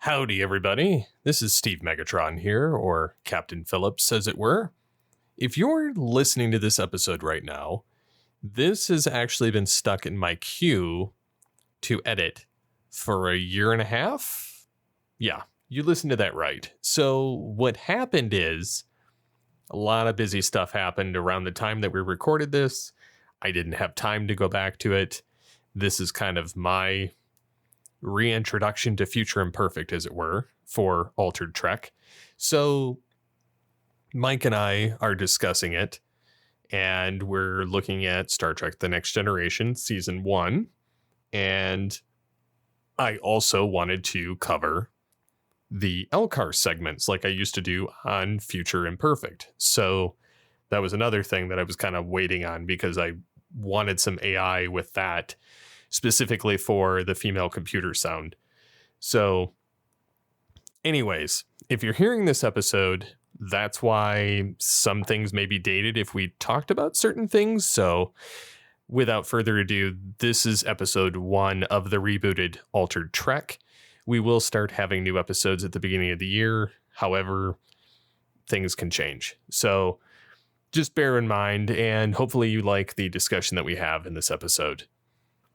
Howdy, everybody. This is Steve Megatron here, or Captain Phillips, as it were. If you're listening to this episode right now, this has actually been stuck in my queue to edit for a year and a half. Yeah, you listened to that right. So what happened is a lot of busy stuff happened around the time that we recorded this. I didn't have time to go back to it. This is kind of my reintroduction to Future Imperfect, as it were, for Altered Trek. So Mike and I are discussing it, and we're looking at Star Trek The Next Generation, Season 1. And I also wanted to cover the LCARS segments like I used to do on Future Imperfect. So that was another thing that I was kind of waiting on because I wanted some AI with that, specifically for the female computer sound. So anyways, if you're hearing this episode, that's why some things may be dated if we talked about certain things. So without further ado, this is episode 1 of the rebooted Altered Trek. We will start having new episodes at the beginning of the year. However, things can change. So just bear in mind, and hopefully you like the discussion that we have in this episode.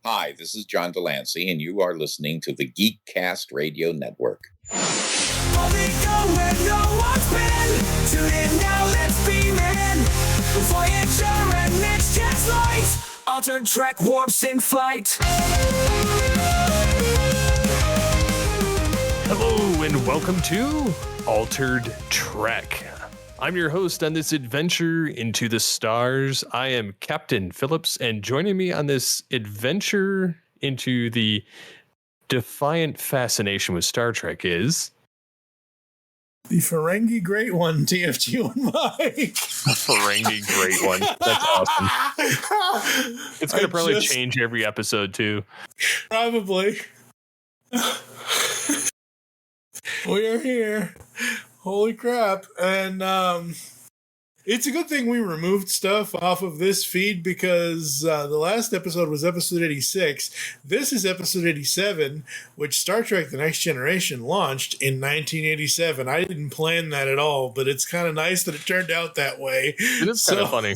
Hi, this is John Delancey, and you are listening to the Geekcast Radio Network. Only go where no one's been. Tune in now, let's beam in. Voyager and Next Gen's light. Altered Trek warps in flight. Hello and welcome to Altered Trek. I'm your host on this adventure into the stars. I am Captain Phillips, and joining me on this adventure into the defiant fascination with Star Trek is the Ferengi Great One, TFG1 Mike. the Ferengi Great One. That's awesome. It's going to probably change every episode too. Probably. We are here. Holy crap. And it's a good thing we removed stuff off of this feed because the last episode was episode 86. This is episode 87, which Star Trek The Next Generation launched in 1987. I didn't plan that at all, but it's kind of nice that it turned out that way. It is kind of funny.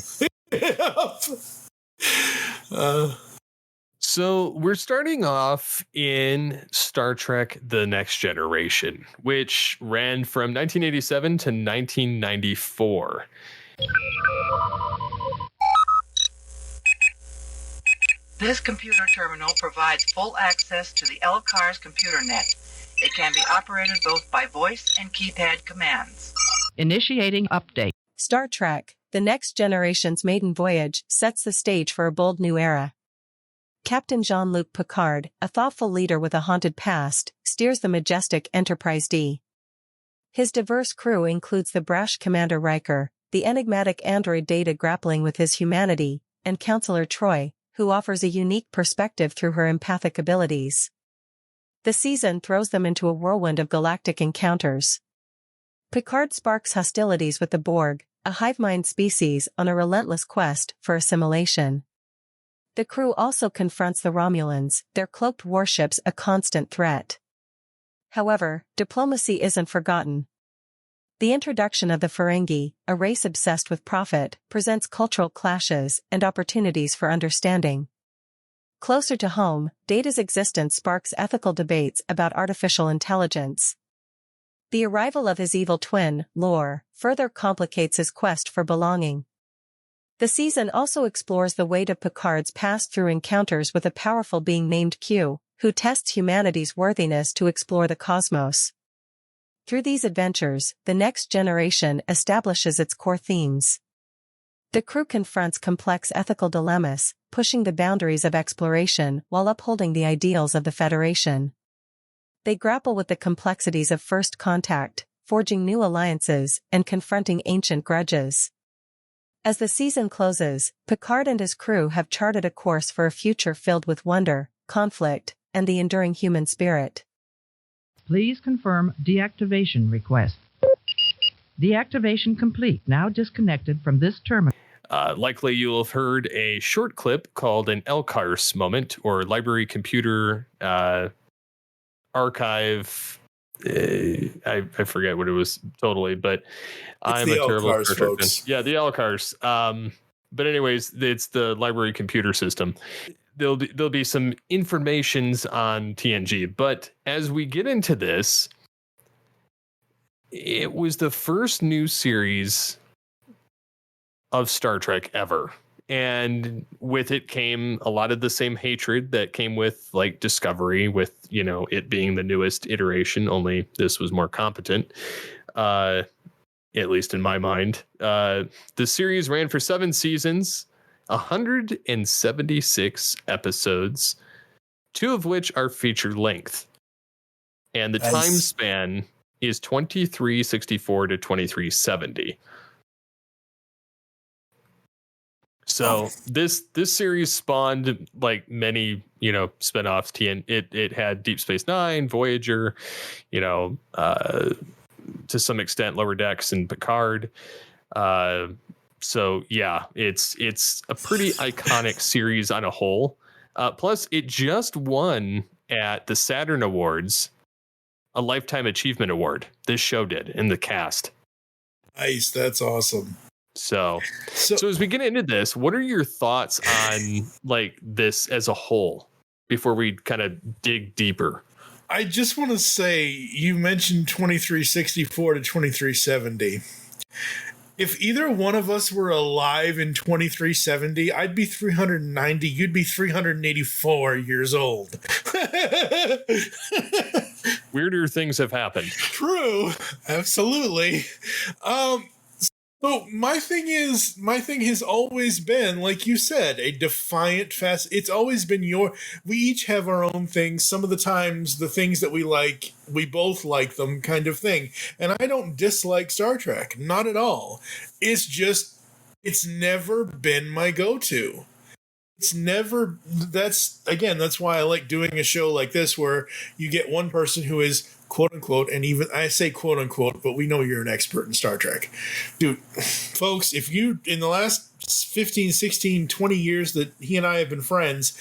So we're starting off in Star Trek The Next Generation, which ran from 1987 to 1994. This computer terminal provides full access to the LCARS computer net. It can be operated both by voice and keypad commands. Initiating update. Star Trek, The Next Generation's maiden voyage, sets the stage for a bold new era. Captain Jean-Luc Picard, a thoughtful leader with a haunted past, steers the majestic Enterprise D. His diverse crew includes the brash Commander Riker, the enigmatic android Data grappling with his humanity, and Counselor Troy, who offers a unique perspective through her empathic abilities. The season throws them into a whirlwind of galactic encounters. Picard sparks hostilities with the Borg, a hive mind species on a relentless quest for assimilation. The crew also confronts the Romulans, their cloaked warships a constant threat. However, diplomacy isn't forgotten. The introduction of the Ferengi, a race obsessed with profit, presents cultural clashes and opportunities for understanding. Closer to home, Data's existence sparks ethical debates about artificial intelligence. The arrival of his evil twin, Lore, further complicates his quest for belonging. The season also explores the weight of Picard's past through encounters with a powerful being named Q, who tests humanity's worthiness to explore the cosmos. Through these adventures, The Next Generation establishes its core themes. The crew confronts complex ethical dilemmas, pushing the boundaries of exploration while upholding the ideals of the Federation. They grapple with the complexities of first contact, forging new alliances, and confronting ancient grudges. As the season closes, Picard and his crew have charted a course for a future filled with wonder, conflict, and the enduring human spirit. Please confirm deactivation request. Deactivation complete. Now disconnected from this terminal. Likely you'll have heard a short clip called an LCARS moment, or Library Computer Archive I forget what it was totally, but I'm the a terrible LCARS, Star Trek fan. folks. Yeah, the LCARS. But anyways, it's the library computer system. There'll be some informations on TNG, but as we get into this, it was the first new series of Star Trek ever. And with it came a lot of the same hatred that came with like Discovery, with, you know, it being the newest iteration, only this was more competent, at least in my mind. The series ran for 7 seasons, 176 episodes, 2 of which are feature length. And the time span is 2364 to 2370. So this series spawned like many, you know, spinoffs. It had Deep Space Nine, Voyager, you know, to some extent Lower Decks and Picard. So yeah, it's a pretty iconic series on a whole. Plus, it just won at the Saturn Awards a Lifetime Achievement Award. This show did in the cast. Nice, that's awesome. So as we get into this, what are your thoughts on like this as a whole before we kind of dig deeper? I just want to say, you mentioned 2364 to 2370. If either one of us were alive in 2370, I'd be 390. You'd be 384 years old. Weirder things have happened. True. Absolutely. So my thing has always been, like you said, a defiant fast. It's always been we each have our own things. Some of the times the things that we like, we both like them, kind of thing. And I don't dislike Star Trek. Not at all. It's never been my go-to. That's why I like doing a show like this, where you get one person who is quote unquote, and even I say quote unquote, but we know you're an expert in Star Trek. Dude, folks, if you, in the last 15, 16, 20 years that he and I have been friends,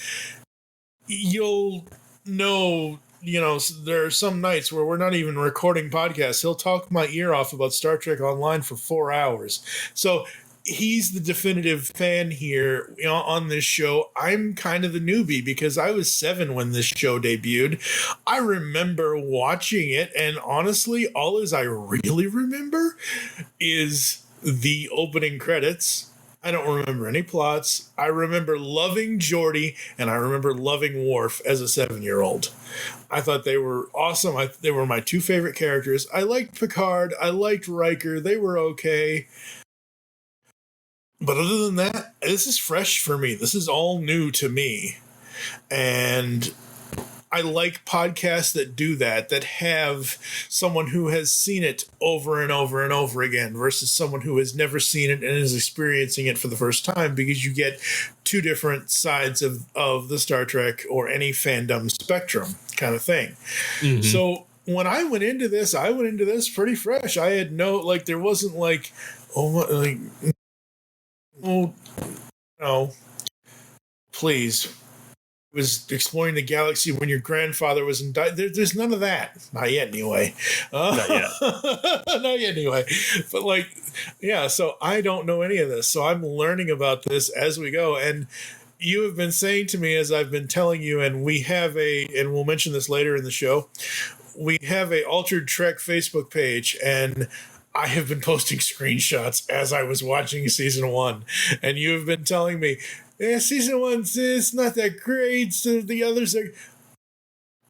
you'll know, you know, there are some nights where we're not even recording podcasts. He'll talk my ear off about Star Trek Online for 4 hours. So he's the definitive fan here, you know, on this show. I'm kind of the newbie because I was 7 when this show debuted. I remember watching it, and honestly, all as I really remember is the opening credits. I don't remember any plots. I remember loving Geordi, and I remember loving Worf as a 7-year-old. I thought they were awesome. They were my 2 favorite characters. I liked Picard. I liked Riker. They were okay. But other than that, this is fresh for me. This is all new to me. And I like podcasts that do that have someone who has seen it over and over and over again versus someone who has never seen it and is experiencing it for the first time, because you get 2 different sides of the Star Trek or any fandom spectrum kind of thing. Mm-hmm. So when I went into this pretty fresh. I had there wasn't like, oh, no, please. It was exploring the galaxy when your grandfather was in. There's none of that. Not yet, anyway. Not yet. Not yet, anyway. But yeah, so I don't know any of this. So I'm learning about this as we go. And you have been saying to me, as I've been telling you, and and we'll mention this later in the show, we have a Altered Trek Facebook page, and I have been posting screenshots as I was watching season 1, and you have been telling me, season 1's it's not that great. So the others are.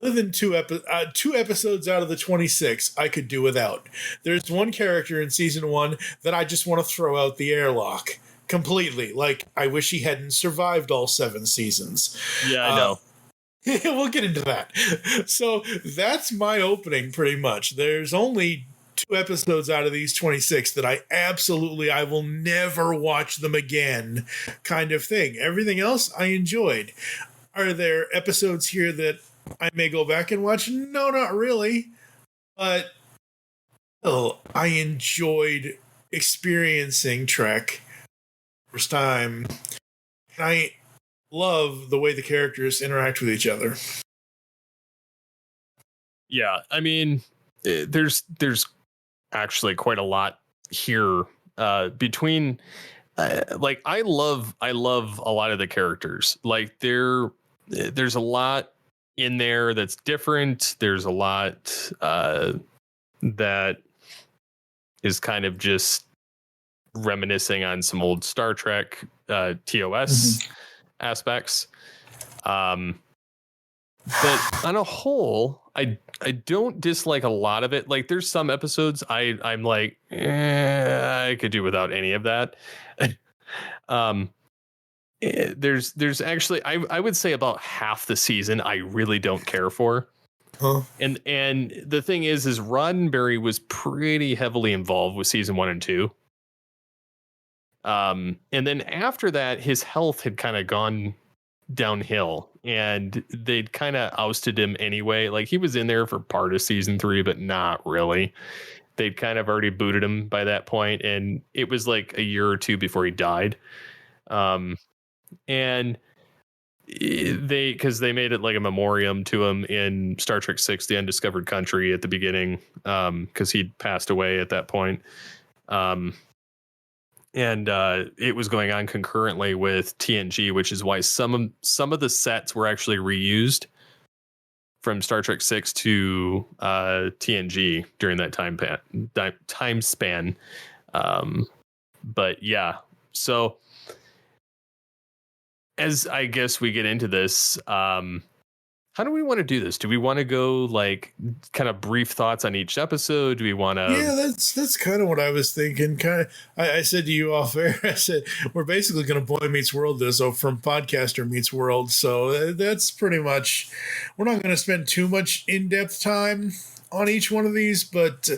Other than 2 episodes out of the 26, I could do without. There's one character in season 1 that I just want to throw out the airlock completely. Like, I wish he hadn't survived all 7 seasons. Yeah, I know. We'll get into that. So that's my opening, pretty much. There's only 2 episodes out of these 26 that I will never watch them again kind of thing. Everything else I enjoyed. Are there episodes here that I may go back and watch? No, not really. But I enjoyed experiencing Trek first time. And I love the way the characters interact with each other. Yeah, I mean, there's actually quite a lot here between like I love a lot of the characters. Like there's a lot in there that's different. There's a lot that is kind of just reminiscing on some old Star Trek TOS aspects. But on a whole, I don't dislike a lot of it. Like there's some episodes I'm like, I could do without any of that. There's actually I would say about half the season I really don't care for. Huh? And the thing is Roddenberry was pretty heavily involved with season 1 and 2. And then after that, his health had kind of gone downhill and they'd kind of ousted him anyway. Like he was in there for part of season 3, but not really. They'd kind of already booted him by that point, and it was like a year or two before he died. And because they made it like a memoriam to him in Star Trek 6, The Undiscovered Country at the beginning, because he'd passed away at that point. And it was going on concurrently with TNG, which is why some of the sets were actually reused from Star Trek 6 to TNG during that time span. But yeah, so as I guess we get into this, how do we want to do this? Do we want to go like kind of brief thoughts on each episode? Do we want to? Yeah, that's kind of what I was thinking. Kind of, I said to you off air, I said we're basically going to Boy Meets World this, so from Podcaster Meets World. So that's pretty much. We're not going to spend too much in-depth time on each one of these, but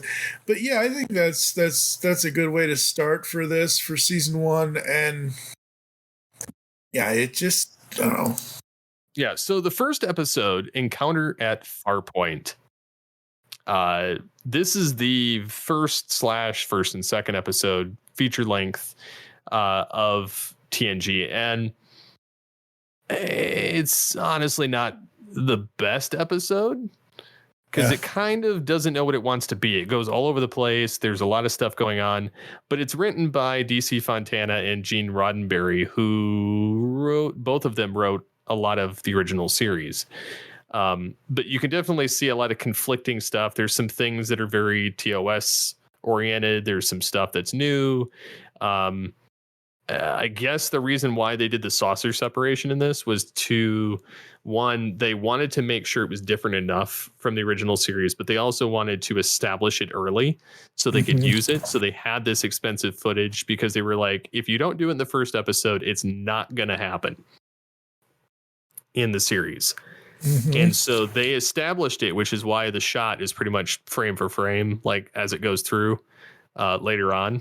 yeah, I think that's a good way to start for this for season 1, and yeah, it just I don't know. Yeah, so the first episode, Encounter at Farpoint. This is the first and second episode, feature length, of TNG, and it's honestly not the best episode because it kind of doesn't know what it wants to be. It goes all over the place. There's a lot of stuff going on, but it's written by DC Fontana and Gene Roddenberry, who both of them wrote a lot of the original series. But you can definitely see a lot of conflicting stuff. There's some things that are very TOS oriented. There's some stuff that's new. I guess the reason why they did the saucer separation in this was they wanted to make sure it was different enough from the original series, but they also wanted to establish it early so they could use it. So they had this expensive footage because they were like, if you don't do it in the first episode, it's not going to happen in the series. And so they established it, which is why the shot is pretty much frame for frame, like as it goes through later on.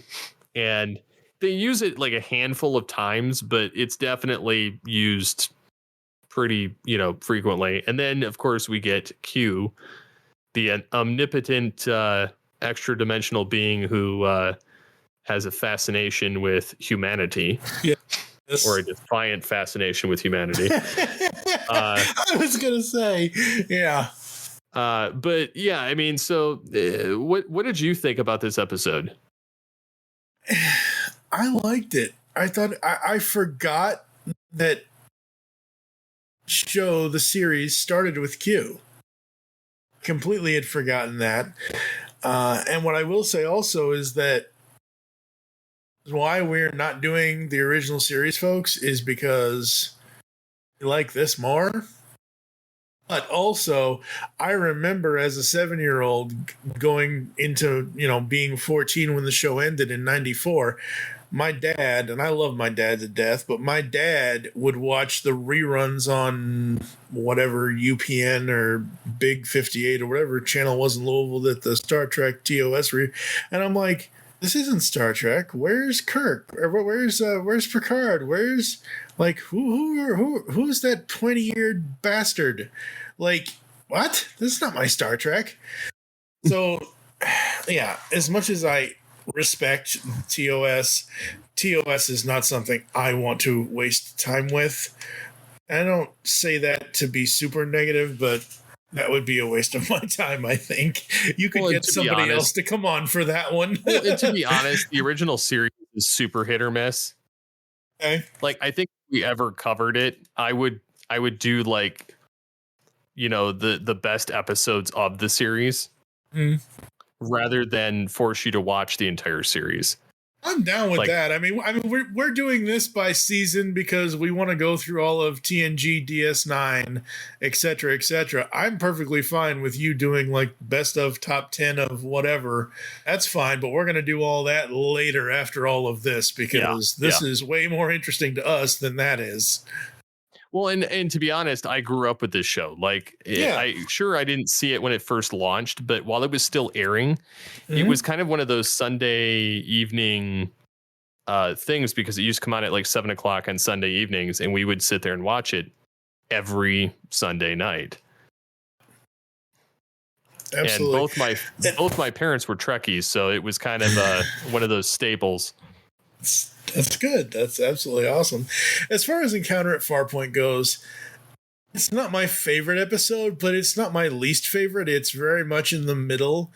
And they use it like a handful of times, but it's definitely used pretty, frequently. And then of course we get Q, the omnipotent extra dimensional being who has a fascination with humanity. Yeah. Or a defiant fascination with humanity. I was gonna say, yeah. But yeah, I mean, so what did you think about this episode? I liked it. I thought I forgot that the series started with Q. Completely had forgotten that. And what I will say also is that why we're not doing the original series, folks, is because we like this more. But also, I remember as a 7-year-old going into, being 14 when the show ended in 94, my dad, and I love my dad to death, but my dad would watch the reruns on whatever UPN or Big 58 or whatever channel was in Louisville that the Star Trek TOS and I'm like, this isn't Star Trek. Where's Kirk? Or where's Picard? Where's like who's that 20-eared bastard? Like, what? This is not my Star Trek. So, yeah, as much as I respect TOS is not something I want to waste time with. I don't say that to be super negative, but That would be a waste of my time, I think. You could Well, and get to be somebody honest- else to come on for that one. Well, and to be honest, the original series is super hit or miss. Okay. Like, I think if we ever covered it, I would do like, the best episodes of the series Mm. rather than force you to watch the entire series. I'm down with Like- that. I mean, we're doing this by season because we want to go through all of TNG, DS9, etc., etc. I'm perfectly fine with you doing like best of top 10 of whatever. That's fine, but we're going to do all that later after all of this because this is way more interesting to us than that is. Well, and to be honest, I grew up with this show. Like, I didn't see it when it first launched, but while it was still airing, it was kind of one of those Sunday evening things because it used to come on at like 7:00 on Sunday evenings, and we would sit there and watch it every Sunday night. Absolutely. And both my parents were Trekkies, so it was kind of one of those staples. That's good. That's absolutely awesome. As far as Encounter at Farpoint goes, it's not my favorite episode, but it's not my least favorite. It's very much in the middle.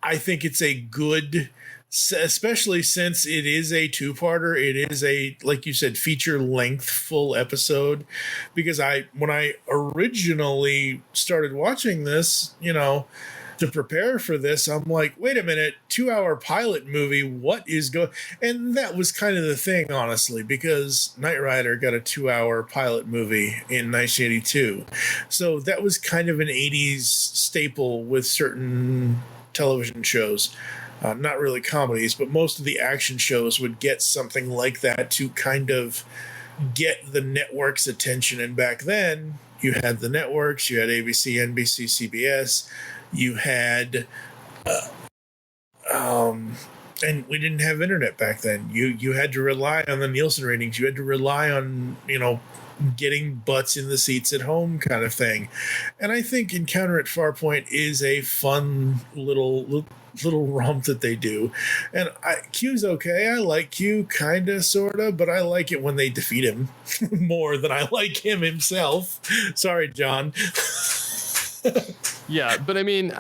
I think it's a good, especially since it is a two-parter. It is a, like you said, feature-length full episode. Because when I originally started watching this, to prepare for this, I'm like, wait a minute, 2-hour pilot movie, what is going? And that was kind of the thing, honestly, because Knight Rider got a 2-hour pilot movie in 1982. So that was kind of an 80s staple with certain television shows. Not really comedies, but most of the action shows would get something like that to kind of get the network's attention. And back then, you had the networks, you had ABC, NBC, CBS, you had, and we didn't have internet back then. You had to rely on the Nielsen ratings. You had to rely on, getting butts in the seats at home kind of thing. And I think Encounter at Farpoint is a fun little romp that they do. And Q's okay. I like Q kind of, sort of, but I like it when they defeat him more than I like him himself. Sorry, John. Yeah, but I mean,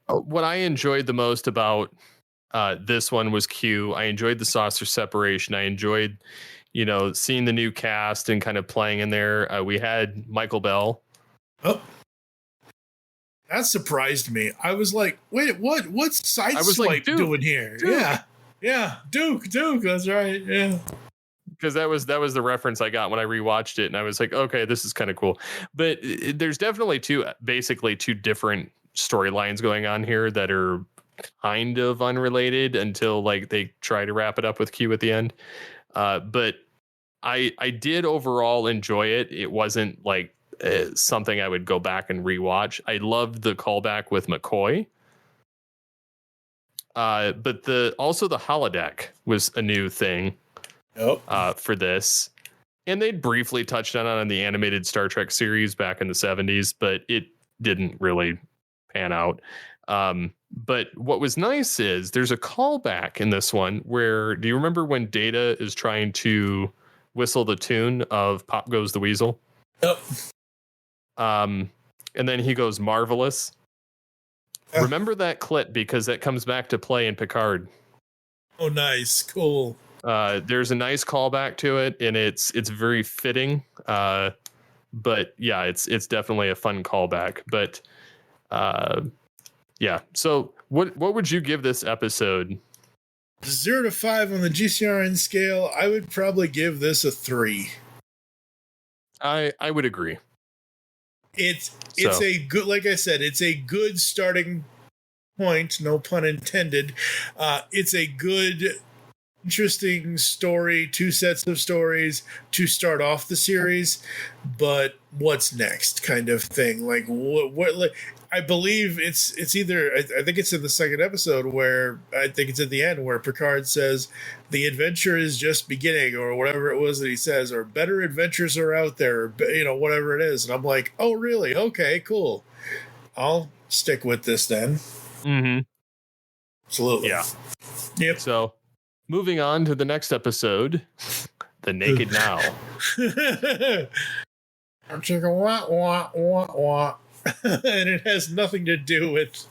what I enjoyed the most about this one was Q. I enjoyed the saucer separation. I enjoyed, seeing the new cast and kind of playing in there. We had Michael Bell. Oh, that surprised me. I was like, wait, what's Sideswipe doing here? Duke. Yeah, Duke. That's right. Yeah. Because that was the reference I got when I rewatched it, and I was like, okay, this is kind of cool. But there's definitely basically two different storylines going on here that are kind of unrelated until like they try to wrap it up with Q at the end. But I did overall enjoy it. It wasn't like something I would go back and rewatch. I loved the callback with McCoy. But also the holodeck was a new thing. For this, and they'd briefly touched on it on the animated Star Trek series back in the 70s, but it didn't really pan out. But what was nice is there's a callback in this one where, do you remember when Data is trying to whistle the tune of Pop Goes the Weasel? Yep. And then he goes marvelous. Remember that clip because that comes back to play in Picard. Oh, nice. Cool. There's a nice callback to it, and it's very fitting. But yeah, it's definitely a fun callback. But yeah. So what would you give this episode? 0 to 5 on the GCRN scale. I would probably give this a 3. I would agree. It's a good, like I said, it's a good starting point. No pun intended. It's a good, interesting story, 2 sets of stories to start off the series, but what's next kind of thing. Like what like, I believe it's either, I think it's in the second episode where I think it's at the end where Picard says the adventure is just beginning, or whatever it was that he says, or better adventures are out there, or, whatever it is. And I'm like, oh really? Okay, cool. I'll stick with this then. Mm-hmm. Absolutely. Yeah. Yep. So moving on to the next episode, The Naked Now. I'm checking wah. and it has nothing to do with.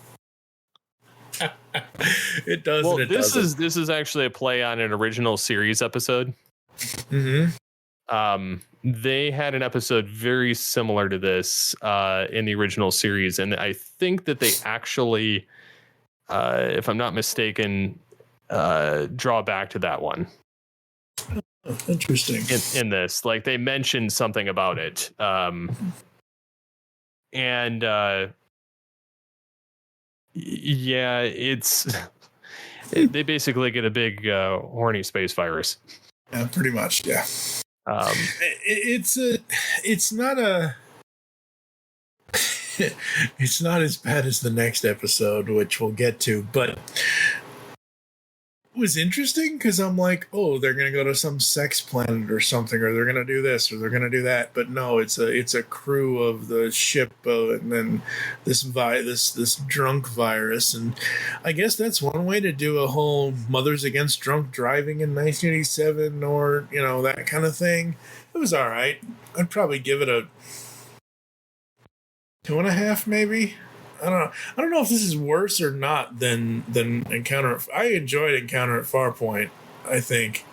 It does. Well, and it this doesn't. is actually a play on an original series episode. Mm-hmm. They had an episode very similar to this in the original series, and I think that they actually, if I'm not mistaken, draw back to that one. Oh, interesting. In this, like they mentioned something about it, and yeah, it's they basically get a big horny space virus. Yeah, pretty much. Yeah. Um, It's not as bad as the next episode, which we'll get to, but it was interesting because I'm like, oh, they're gonna go to some sex planet or something, or they're gonna do this or they're gonna do that, but no, it's a crew of the ship, and then this drunk virus, and I guess that's one way to do a whole Mothers Against Drunk Driving in 1987, or that kind of thing. It was all right. I'd probably give it a 2.5, maybe. I don't know if this is worse or not than Encounter. I enjoyed Encounter at Farpoint. I think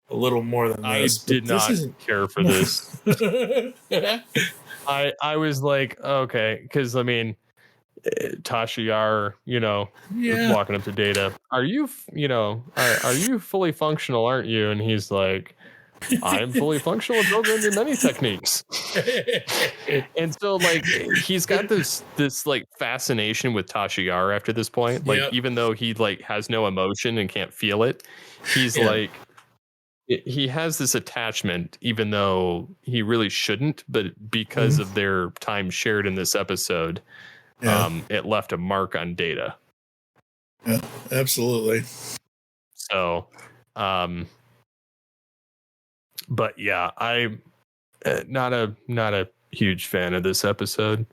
a little more than this. I did not care for this. I was like, okay, because I mean, Tasha Yar, walking up to Data. Are you, are you fully functional? Aren't you? And he's like, I'm fully functional and programmed in many techniques. And so like he's got this like fascination with Tasha Yar after this point. Like even though he like has no emotion and can't feel it, he's like he has this attachment, even though he really shouldn't, but because of their time shared in this episode, it left a mark on Data. Yeah, absolutely. So but yeah, I'm not a huge fan of this episode.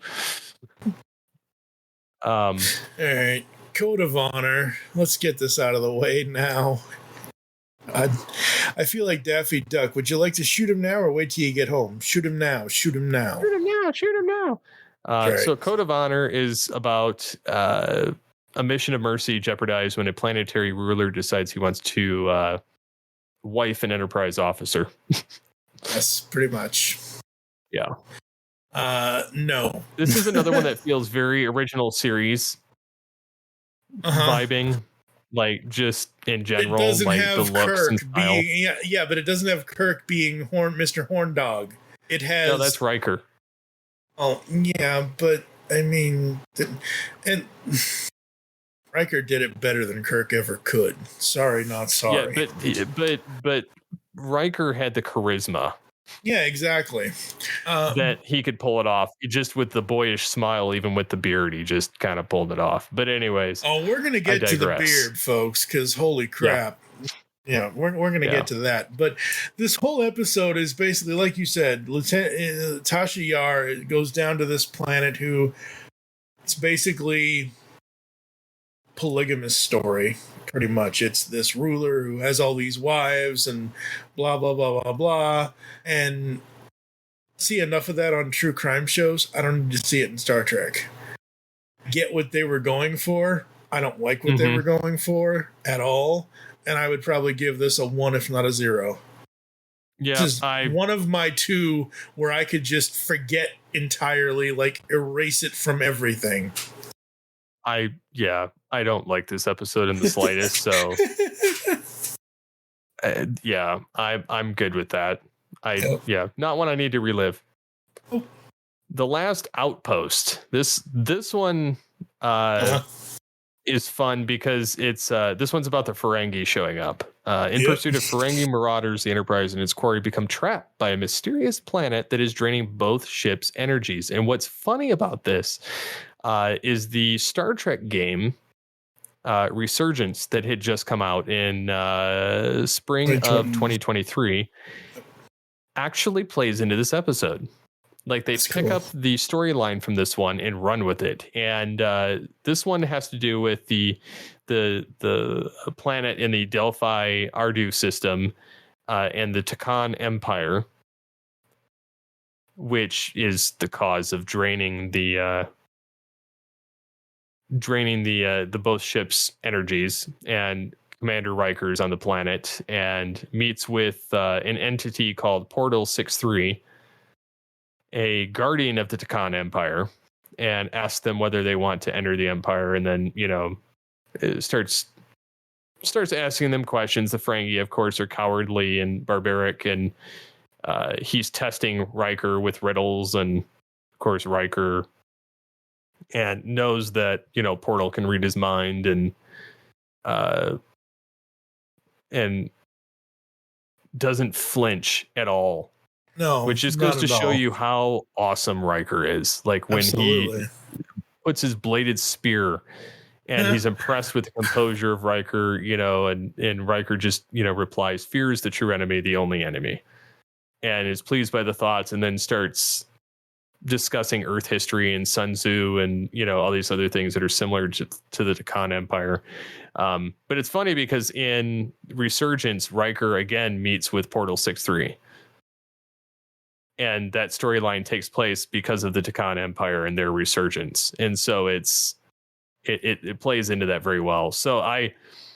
All right, Code of Honor. Let's get this out of the way now. I feel like Daffy Duck. Would you like to shoot him now or wait till you get home? Shoot him now. Shoot him now. Shoot him now. Shoot him now. Right. So Code of Honor is about a mission of mercy jeopardized when a planetary ruler decides he wants to wife an Enterprise officer. Yes, pretty much. Yeah. No. This is another one that feels very original series vibing, like just in general, it doesn't like have the looks Kirk and style. being, but it doesn't have Kirk being Mr. Horndog. It has. No, that's Riker. Oh yeah, but I mean, and Riker did it better than Kirk ever could. Sorry, not sorry. Yeah, but Riker had the charisma. Yeah, exactly. That he could pull it off just with the boyish smile, even with the beard. He just kind of pulled it off. But anyways, we're gonna get to the beard, folks, because holy crap. Yeah, we're going to get to that. But this whole episode is basically, like you said, Lieutenant Tasha Yar goes down to this planet who it's basically polygamous story, pretty much. It's this ruler who has all these wives and blah, blah, blah, blah, blah. And see enough of that on true crime shows. I don't need to see it in Star Trek. Get what they were going for. I don't like what they were going for at all. And I would probably give this a 1, if not a 0. Yeah, this is one of my 2 where I could just forget entirely, like erase it from everything. I don't like this episode in the slightest. So I'm good with that. Not one I need to relive. Oh. The Last Outpost. This one is fun because it's this one's about the Ferengi showing up. In pursuit of Ferengi marauders, the Enterprise and its quarry become trapped by a mysterious planet that is draining both ships' energies. And what's funny about this is the Star Trek game Resurgence that had just come out in spring of 2023 actually plays into this episode. Like they pick up the storyline from this one and run with it. And this one has to do with the planet in the Delphi Ardu system and the Takan Empire. which is the cause of draining the both ships' energies. And Commander Riker's on the planet and meets with an entity called Portal 63, a guardian of the Takan Empire, and asks them whether they want to enter the Empire. And then, it starts asking them questions. The Ferengi, of course, are cowardly and barbaric, and he's testing Riker with riddles, and of course Riker and knows that Portal can read his mind, and doesn't flinch at all. No, which just goes to show you how awesome Riker is. Like when he puts his bladed spear, and he's impressed with the composure of Riker, and Riker just replies, "Fear is the true enemy, the only enemy," and is pleased by the thoughts, and then starts discussing Earth history and Sun Tzu and all these other things that are similar to the Takan Empire. But it's funny because in Resurgence, Riker again meets with Portal 63, and that storyline takes place because of the Takan Empire and their resurgence, and so it plays into that very well. So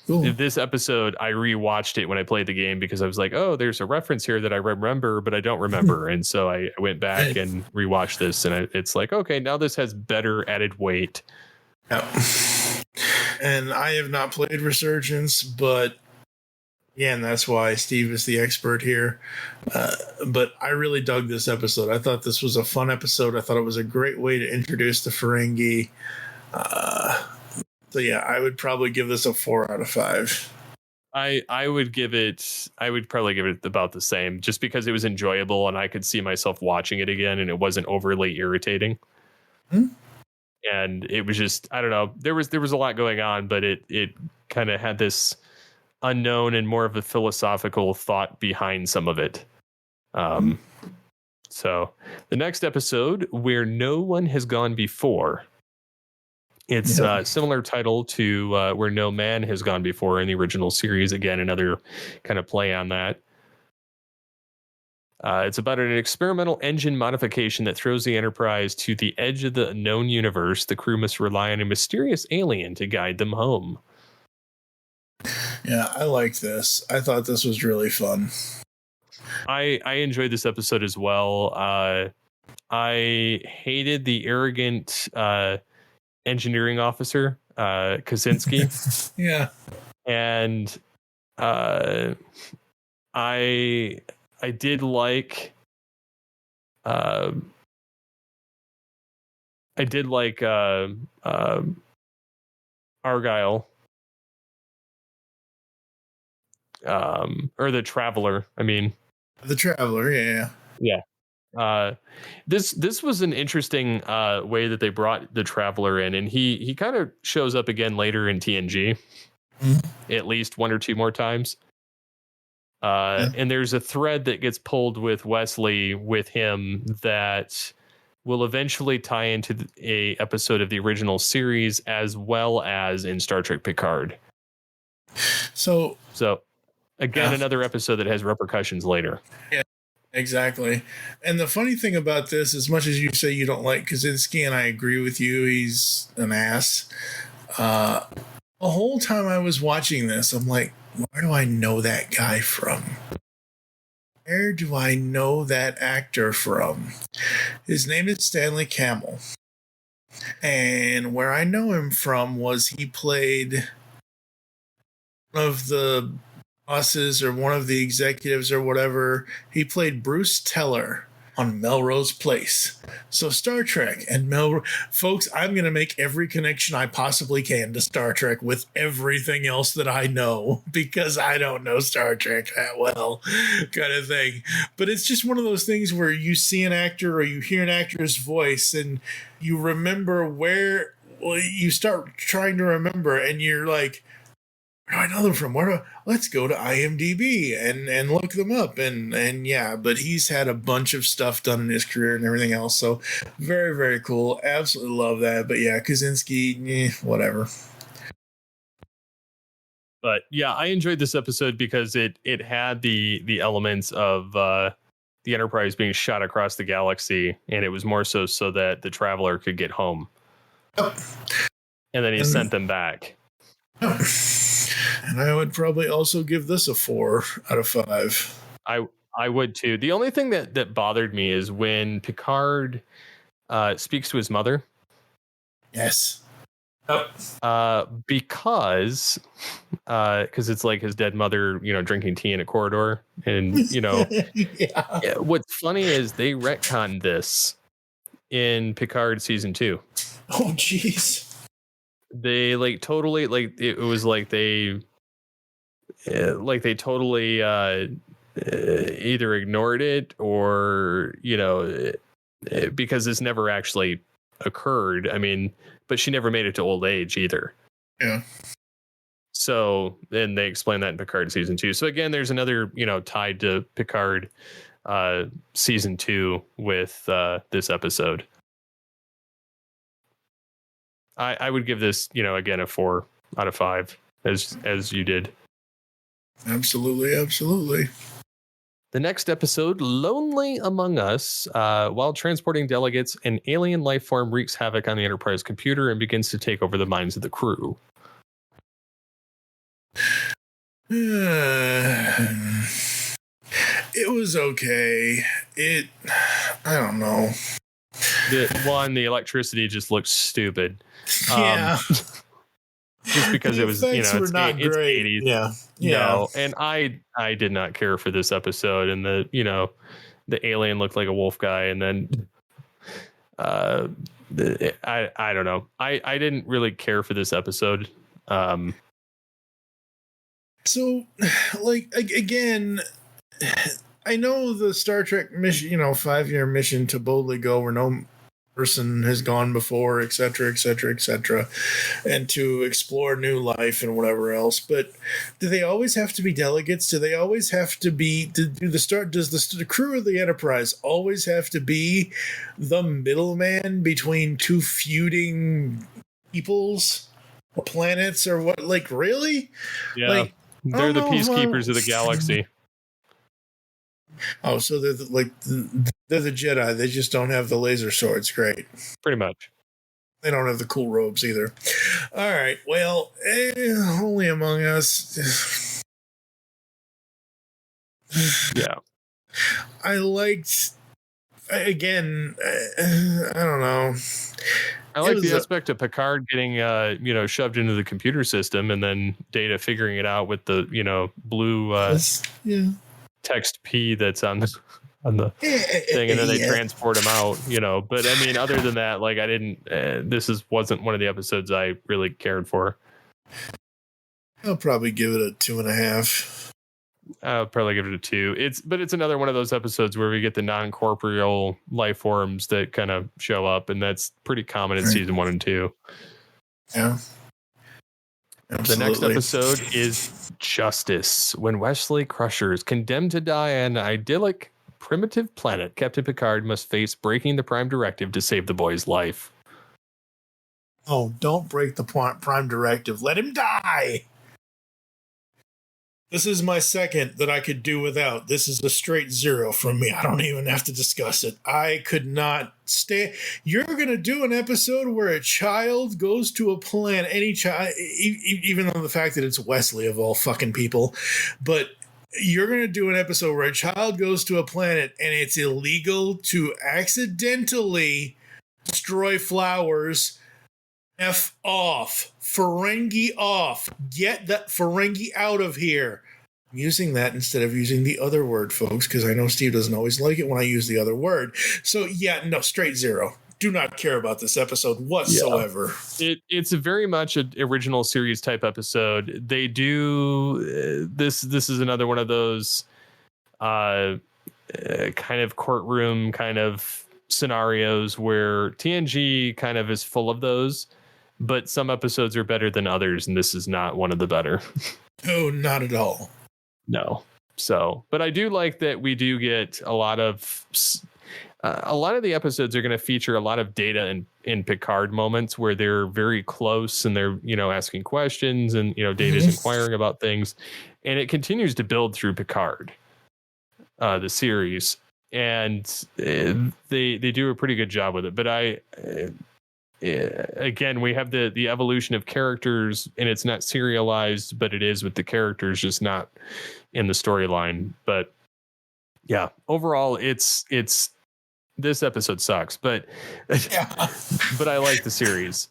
this episode, I rewatched it when I played the game because I was like, oh, there's a reference here that I remember, but I don't remember. And so I went back and rewatched this, and it's like, okay, now this has better added weight. Yep. And I have not played Resurgence, but again, that's why Steve is the expert here. But I really dug this episode. I thought this was a fun episode. I thought it was a great way to introduce the Ferengi. So yeah, I would probably give this a 4 out of 5. I would probably give it about the same, just because it was enjoyable and I could see myself watching it again, and it wasn't overly irritating. And it was just, I don't know, there was a lot going on, but it kind of had this unknown and more of a philosophical thought behind some of it. So the next episode, Where No One Has Gone Before. It's a similar title to Where No Man Has Gone Before in the original series. Again, another kind of play on that. It's about an experimental engine modification that throws the Enterprise to the edge of the known universe. The crew must rely on a mysterious alien to guide them home. Yeah, I liked this. I thought this was really fun. I enjoyed this episode as well. I hated the arrogant engineering officer, Kaczynski. Yeah. And I did like Argyle, or the Traveler. I mean, the Traveler. Yeah. This was an interesting way that they brought the Traveler in, and he kind of shows up again later in TNG, at least one or two more times. And there's a thread that gets pulled with Wesley with him that will eventually tie into a episode of the original series, as well as in Star Trek Picard. So again, another episode that has repercussions later. Yeah, exactly. And the funny thing about this, as much as you say you don't like Kaczynski, and I agree with you, he's an ass. The whole time I was watching this, I'm like, where do I know that guy from? Where do I know that actor from? His name is Stanley Camel. And where I know him from was he played one of the bosses or one of the executives or whatever. He played Bruce Teller on Melrose Place. So Star Trek and folks, I'm going to make every connection I possibly can to Star Trek with everything else that I know, because I don't know Star Trek that well, kind of thing. But it's just one of those things where you see an actor or you hear an actor's voice and you remember you start trying to remember, and you're like, where do I know them from? Let's go to IMDb and look them up. And yeah, but he's had a bunch of stuff done in his career and everything else. So very, very cool. Absolutely love that. But yeah, Kaczynski, whatever. But yeah, I enjoyed this episode because it had the elements of the Enterprise being shot across the galaxy, and it was more so that the Traveler could get home. Yep. And then he sent them back. Yep. And I would probably also give this a 4 out of 5. I would too. The only thing that bothered me is when Picard speaks to his mother. Yes. Yep. Because it's like his dead mother, drinking tea in a corridor. And, Yeah. What's funny is they retconned this in Picard season 2. Oh, jeez. They totally it was they totally either ignored it or because this never actually occurred. I mean, but she never made it to old age either. Yeah. So then they explain that in Picard season 2. So again, there's another tied to Picard season 2 with this episode. I would give this, again, a 4 out of 5 as you did. Absolutely. Absolutely. The next episode, Lonely Among Us. While transporting delegates, an alien life form wreaks havoc on the Enterprise computer and begins to take over the minds of the crew. It was okay. I don't know. The electricity just looked stupid. Yeah. Just because it was, were not great. 80s. Yeah. No, and I did not care for this episode, and the alien looked like a wolf guy, and then I don't know. I didn't really care for this episode. So, again, I know the Star Trek mission, 5-year mission to boldly go where no person has gone before, et cetera, and to explore new life and whatever else. But do they always have to be delegates? Do they always have to be? Does the crew of the Enterprise always have to be the middleman between two feuding peoples or planets or what? Really? Yeah, they're the peacekeepers of the galaxy. Oh, so they're they're the Jedi. They just don't have the laser swords. Great. Pretty much. They don't have the cool robes either. All right. Well, Only Among Us. Yeah. I liked. Again, I don't know. I like the aspect of Picard getting, shoved into the computer system, and then Data figuring it out with the, blue text P that's on the thing, and then they transport him out. But I mean, other than that, I didn't. Wasn't one of the episodes I really cared for. I'll probably give it a 2.5. I'll probably give it a 2. It's another one of those episodes where we get the non-corporeal life forms that kind of show up, and that's pretty common in season 1 and 2. Yeah. Absolutely. The next episode is Justice. When Wesley Crusher is condemned to die on an idyllic, primitive planet, Captain Picard must face breaking the Prime Directive to save the boy's life. Oh, don't break the Prime Directive. Let him die! This is my second that I could do without. This is a straight 0 from me. I don't even have to discuss it. I could not stay. You're going to do an episode where a child goes to a planet, any child, even though the fact that it's Wesley of all fucking people, but you're going to do an episode where a child goes to a planet and it's illegal to accidentally destroy flowers. F off. Ferengi off. Get that Ferengi out of here. I'm using that instead of using the other word, folks, because I know Steve doesn't always like it when I use the other word. So, straight 0. Do not care about this episode whatsoever. Yeah. It's a very much an original series type episode. They do this is another one of those kind of courtroom kind of scenarios where TNG kind of is full of those. But some episodes are better than others, and this is not one of the better. No, not at all. No. So, but I do like that we do get a lot of the episodes are going to feature a lot of Data in Picard moments where they're very close and they're, asking questions and, Data's inquiring about things. And it continues to build through Picard, the series. and they do a pretty good job with it. But again, we have the evolution of characters, and it's not serialized, but it is with the characters, just not in the storyline. But yeah, overall, it's this episode sucks, but but I like the series.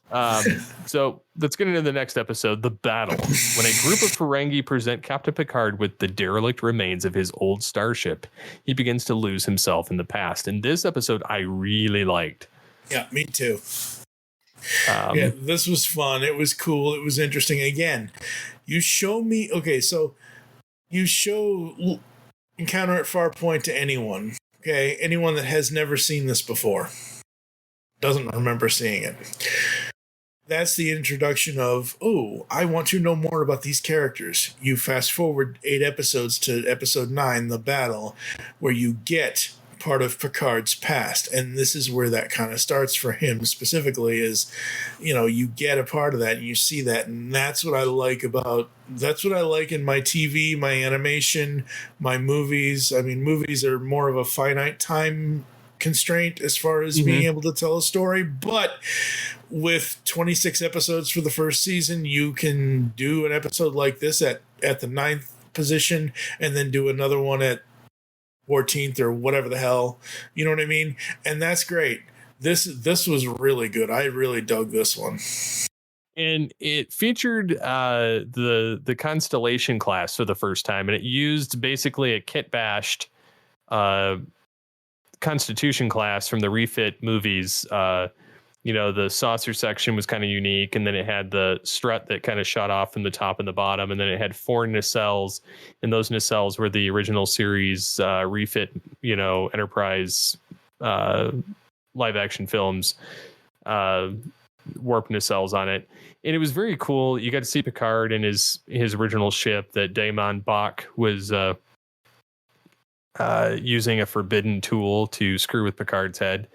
So let's get into the next episode, The Battle. When a group of Ferengi present Captain Picard with the derelict remains of his old starship, he begins to lose himself in the past. And this episode I really liked. Yeah, me too. This was fun. It was cool. It was interesting. Again, you show me, okay, so you show Encounter at Farpoint to anyone. Okay, anyone that has never seen this before, doesn't remember seeing it. That's the introduction of, oh, I want to know more about these characters. You fast forward 8 episodes to episode 9, The Battle, where you get part of Picard's past. And this is where that kind of starts for him specifically is, you get a part of that and you see that. And that's what I like in my TV, my animation, my movies. I mean, movies are more of a finite time constraint as far as being able to tell a story. But with 26 episodes for the first season, you can do an episode like this at the 9th position and then do another one at 14th or whatever the hell, you know what I mean? And that's great. This was really good. I really dug this one. And it featured the Constellation class for the first time, and it used basically a kit bashed Constitution class from the refit movies. The saucer section was kind of unique, and then it had the strut that kind of shot off from the top and the bottom, and then it had 4 nacelles, and those nacelles were the original series refit, Enterprise live action films warp nacelles on it. And it was very cool. You got to see Picard in his original ship that Damon Bach was using a forbidden tool to screw with Picard's head.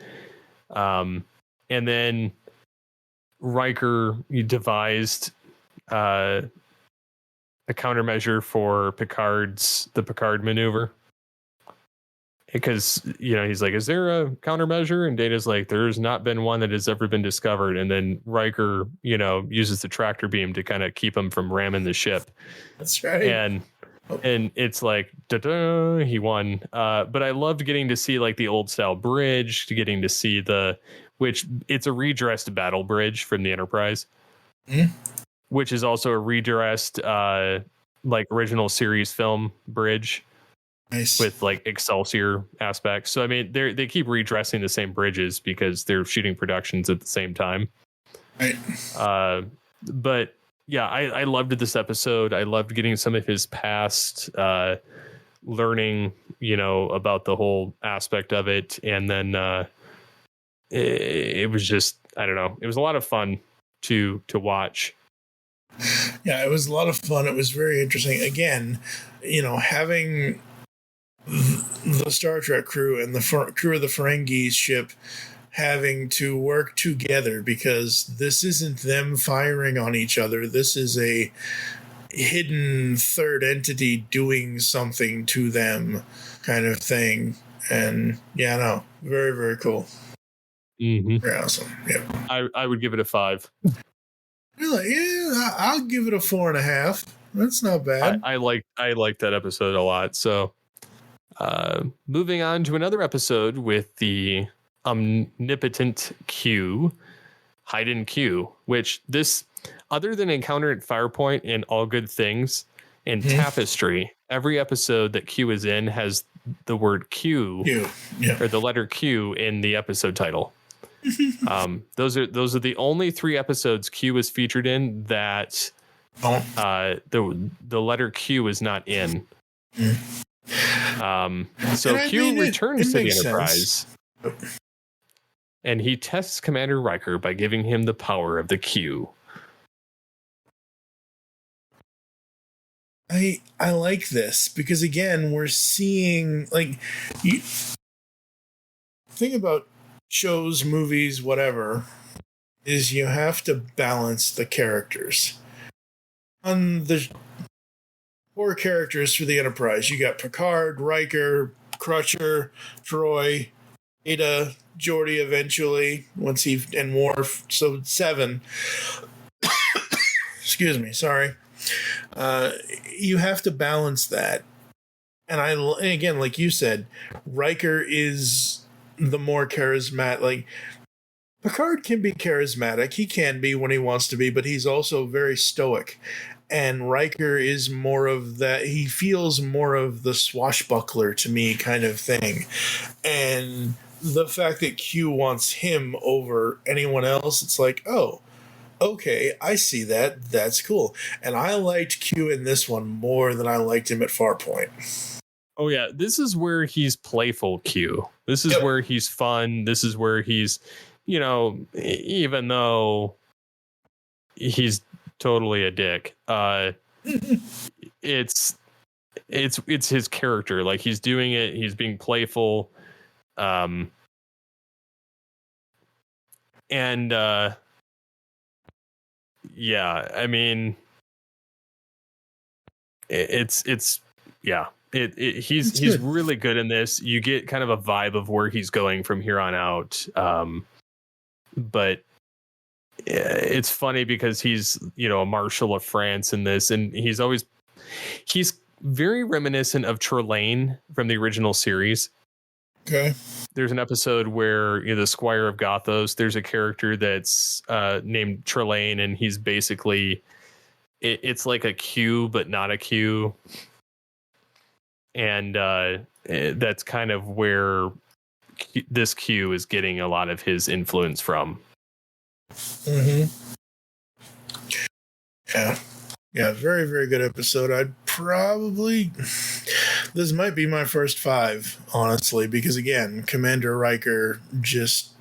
And then Riker devised a countermeasure for the Picard maneuver. Because, he's like, is there a countermeasure? And Data's like, there's not been one that has ever been discovered. And then Riker, uses the tractor beam to kind of keep him from ramming the ship. That's right. And it's like, da-da, he won. But I loved getting to see like the old style bridge, getting to see which it's a redressed battle bridge from the Enterprise, which is also a redressed original series film bridge. Nice. With like Excelsior aspects. So I mean, they keep redressing the same bridges because they're shooting productions at the same time. Right. But yeah, I loved this episode. I loved getting some of his past learning, about the whole aspect of it, and then it was just, I don't know, it was a lot of fun to watch. Yeah, it was a lot of fun. It was very interesting. Again, having the Star Trek crew and the crew of the Ferengi ship having to work together, because this isn't them firing on each other. This is a hidden third entity doing something to them kind of thing. And very, very cool. Mm-hmm. Very awesome. Yeah. I would give it a 5. Really? Yeah, I'll give it a 4.5. That's not bad. I like that episode a lot. So moving on to another episode with the omnipotent Q, Hayden Q, which this, other than Encounter at Firepoint and All Good Things and Tapestry, every episode that Q is in has the word Q, or the letter Q in the episode title. Those are the only 3 episodes Q is featured in that the letter Q is not in. So Q returns to the Enterprise, and he tests Commander Riker by giving him the power of the Q. I like this because, again, we're seeing, thing about shows, movies, whatever, is you have to balance the characters. On the 4 characters for the Enterprise, you got Picard, Riker, Crusher, Troy, Ada, Geordi eventually, and Worf. So 7. Excuse me, sorry. You have to balance that. And again, like you said, Riker is the more charismatic. Like, Picard can be charismatic. He can be when he wants to be, but he's also very stoic. And Riker is more of that. He feels more of the swashbuckler to me kind of thing. And the fact that Q wants him over anyone else, it's like, oh, okay, I see that. That's cool. And I liked Q in this one more than I liked him at Farpoint. Oh, yeah. This is where he's playful, Q. This is where he's fun. This is where he's, even though he's totally a dick, it's his character. Like, he's doing it. He's being playful. Yeah, I mean, he's really good in this. You get kind of a vibe of where he's going from here on out. But it's funny because he's, a Marshal of France in this, and he's very reminiscent of Trelane from the original series. Okay. There's an episode where the Squire of Gothos, there's a character that's named Trelane, and he's basically it's like a Q but not a Q, and that's kind of where this Q is getting a lot of his influence from. Mm-hmm. Yeah, very, very good episode. This might be my first 5, honestly, because again, Commander Riker just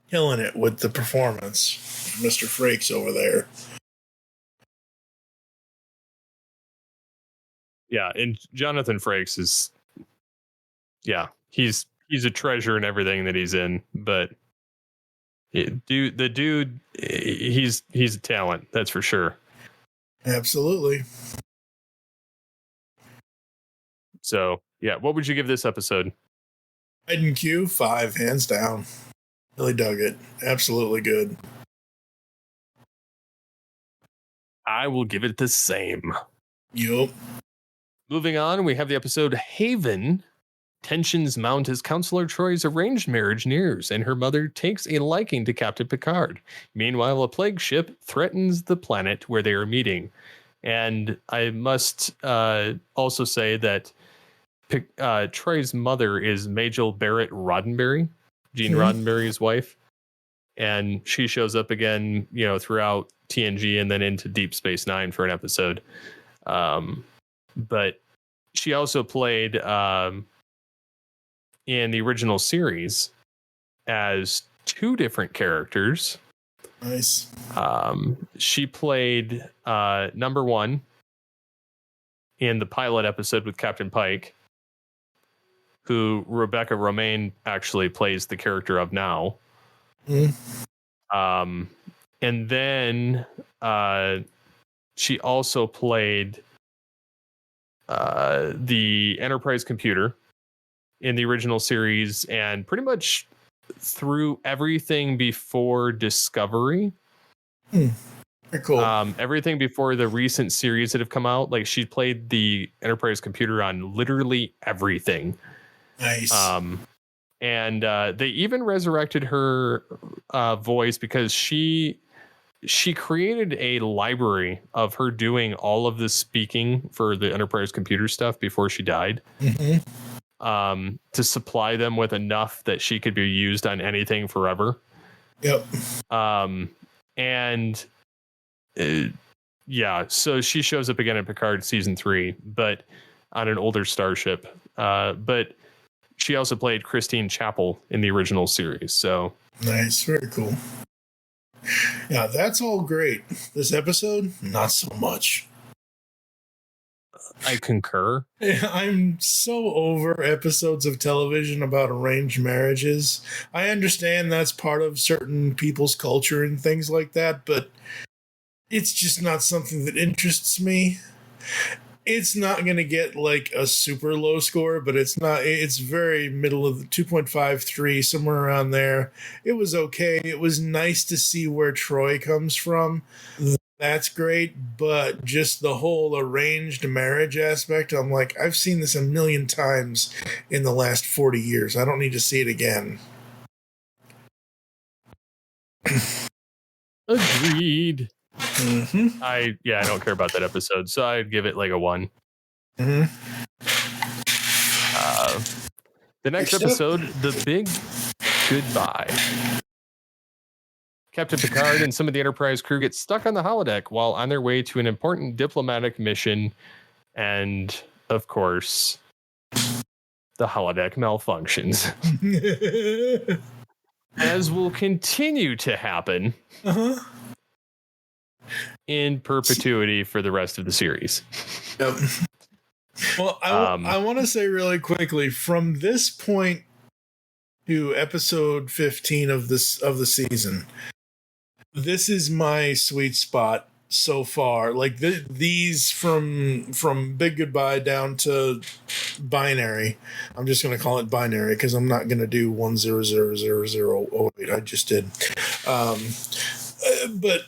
killing it with the performance. Mr. Frakes over there. Yeah, and Jonathan Frakes is, he's a treasure in everything that he's in, but he's a talent, that's for sure. Absolutely. So, what would you give this episode? Iden Q, 5, hands down. Really dug it. Absolutely good. I will give it the same. Yup. Moving on, we have the episode Haven. Tensions mount as Counselor Troy's arranged marriage nears, and her mother takes a liking to Captain Picard. Meanwhile, a plague ship threatens the planet where they are meeting. And I must also say that Troy's mother is Majel Barrett Roddenberry, Gene Roddenberry's wife. And she shows up again, throughout TNG and then into Deep Space Nine for an episode. But she also played in the original series as 2 different characters. Nice. She played number 1 in the pilot episode with Captain Pike, who Rebecca Romaine actually plays the character of now. And then she also played the Enterprise computer in the original series, and pretty much through everything before Discovery. Very cool. Everything before the recent series that have come out, like she played the Enterprise computer on literally everything. Nice. And they even resurrected her voice because she created a library of her doing all of the speaking for the Enterprise computer stuff before she died. To supply them with enough that she could be used on anything forever. Yep. So she shows up again in Picard season 3, but on an older starship. But she also played Christine Chapel in the original series. So nice. Very cool. Yeah, that's all great. This episode, not so much. I concur. I'm so over episodes of television about arranged marriages. I understand that's part of certain people's culture and things like that, but it's just not something that interests me. It's not going to get like a super low score, but it's very middle of the 2.53, somewhere around there. It was okay. It was nice to see where Troy comes from. That's great, but just the whole arranged marriage aspect, I'm like, I've seen this a million times in the last 40 years. I don't need to see it again. Agreed. Mm-hmm. I don't care about that episode, so I'd give it like a 1. Mm-hmm. The next episode, The Big Goodbye. Captain Picard and some of the Enterprise crew get stuck on the holodeck while on their way to an important diplomatic mission, and of course, the holodeck malfunctions. As will continue to happen in perpetuity for the rest of the series. Yep. Well, I want to say really quickly, from this point to episode 15 of the season, this is my sweet spot so far. Like these from Big Goodbye down to Binary. I'm just going to call it Binary because I'm not going to do 100008. I just did. But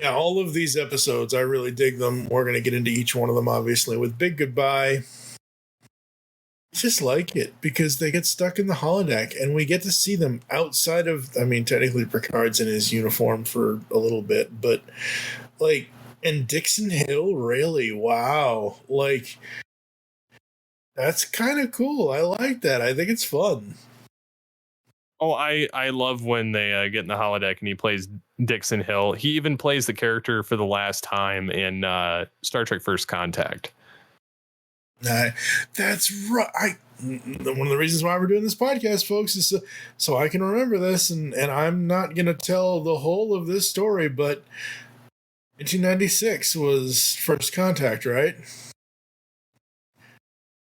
yeah, all of these episodes, I really dig them. We're going to get into each one of them, obviously. With Big Goodbye, I just like it because they get stuck in the holodeck and we get to see them outside of, I mean, technically Picard's in his uniform for a little bit, but like, and Dixon Hill, really? Wow. Like, that's kind of cool. I like that. I think it's fun. Oh, I love when they get in the holodeck and he plays Dixon Hill. He even plays the character for the last time in Star Trek First Contact. That's right. One of the reasons why we're doing this podcast, folks, is so I can remember this, and I'm not going to tell the whole of this story, but 1996 was First Contact, right?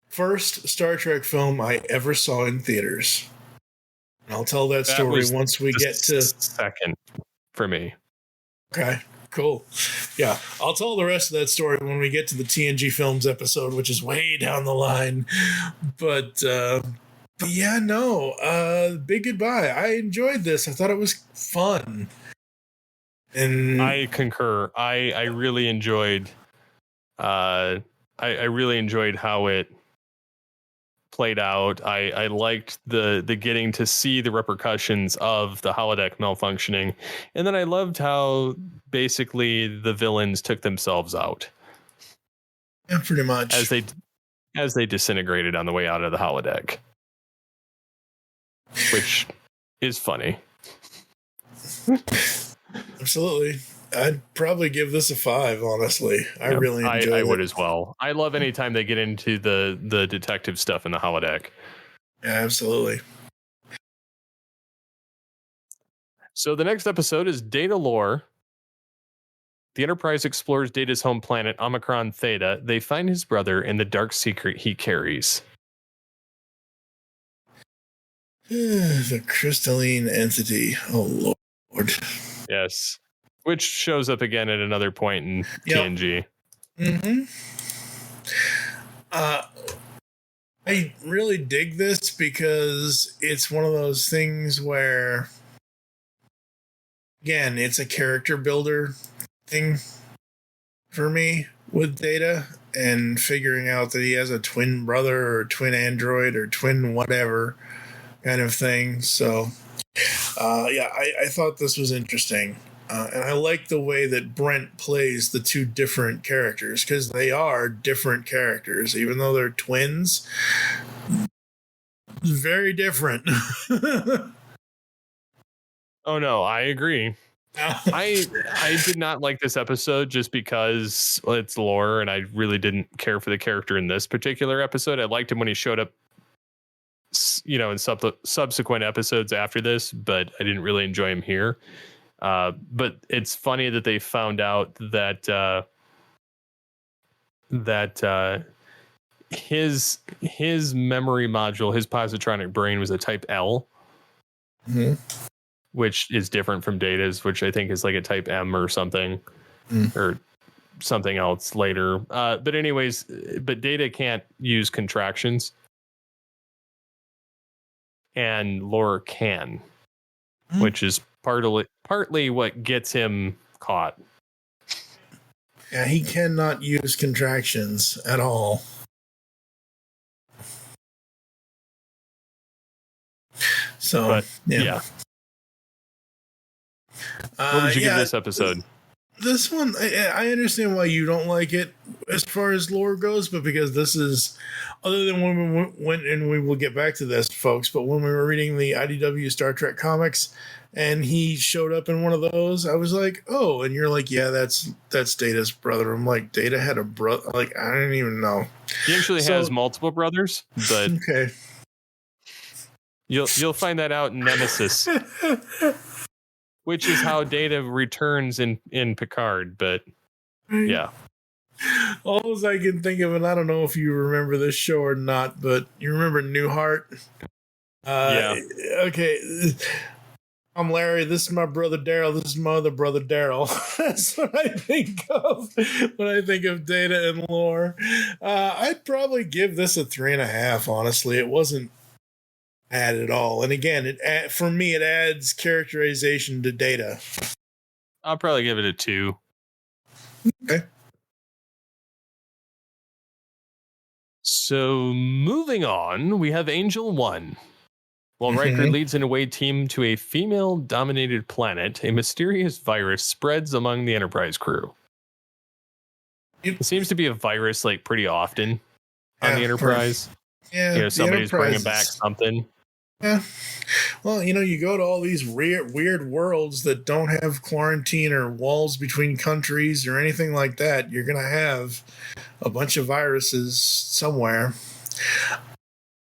First Star Trek film I ever saw in theaters. And I'll tell that story once we get to... Second for me. Okay. Cool. Yeah, I'll tell the rest of that story when we get to the TNG Films episode, which is way down the line. But yeah, no. Big Goodbye. I enjoyed this. I thought it was fun. And I concur. I really enjoyed. I really enjoyed how it played out. I liked the getting to see the repercussions of the holodeck malfunctioning, and then I loved how basically the villains took themselves out. Yeah, pretty much. As they disintegrated on the way out of the holodeck, which is funny. Absolutely. I'd probably give this a 5, honestly. I really enjoyed it. I would as well. I love anytime they get into the detective stuff in the holodeck. Yeah, absolutely. So the next episode is Data Lore. The Enterprise explores Data's home planet, Omicron Theta. They find his brother and the dark secret he carries. The crystalline entity. Oh, Lord. Yes. Which shows up again at another point in TNG. Mm-hmm. I really dig this because it's one of those things where, again, it's a character builder thing for me with Data and figuring out that he has a twin brother or twin android or twin whatever kind of thing. So, yeah, I thought this was interesting. And I like the way that Brent plays the two different characters because they are different characters, even though they're twins. Very different. Oh no, I agree. I did not like this episode just because it's lore, and I really didn't care for the character in this particular episode. I liked him when he showed up, in subsequent episodes after this, but I didn't really enjoy him here. But it's funny that they found out that his memory module, his positronic brain, was a type L, which is different from Data's, which I think is like a type M or something, or something else later. But anyways, but Data can't use contractions, and Lore can, which is partly what gets him caught. Yeah, he cannot use contractions at all. So, But yeah. What would you give this episode? This one, I understand why you don't like it as far as lore goes, but because this is, other than when we went, and we will get back to this, folks, but when we were reading the IDW Star Trek comics and he showed up in one of those, I was like, oh, and you're like, yeah, that's Data's brother. I'm like, Data had a brother? Like, I didn't even know. He actually has multiple brothers, but okay. You'll find that out in Nemesis. Which is how Data returns in Picard, but yeah. All I can think of, and I don't know if you remember this show or not, but you remember Newhart? Yeah. Okay. I'm Larry. This is my brother Daryl. This is my other brother Daryl. That's what I think of when I think of Data and lore. I'd probably give this a 3.5. Honestly, it wasn't bad at all. And again, for me, it adds characterization to Data. I'll probably give it a 2. Okay. So moving on, we have Angel 1. While Riker leads an away team to a female-dominated planet, a mysterious virus spreads among the Enterprise crew. It seems to be a virus like pretty often on the Enterprise. Somebody's bringing back something. Yeah. Well, you go to all these weird worlds that don't have quarantine or walls between countries or anything like that. You're going to have a bunch of viruses somewhere.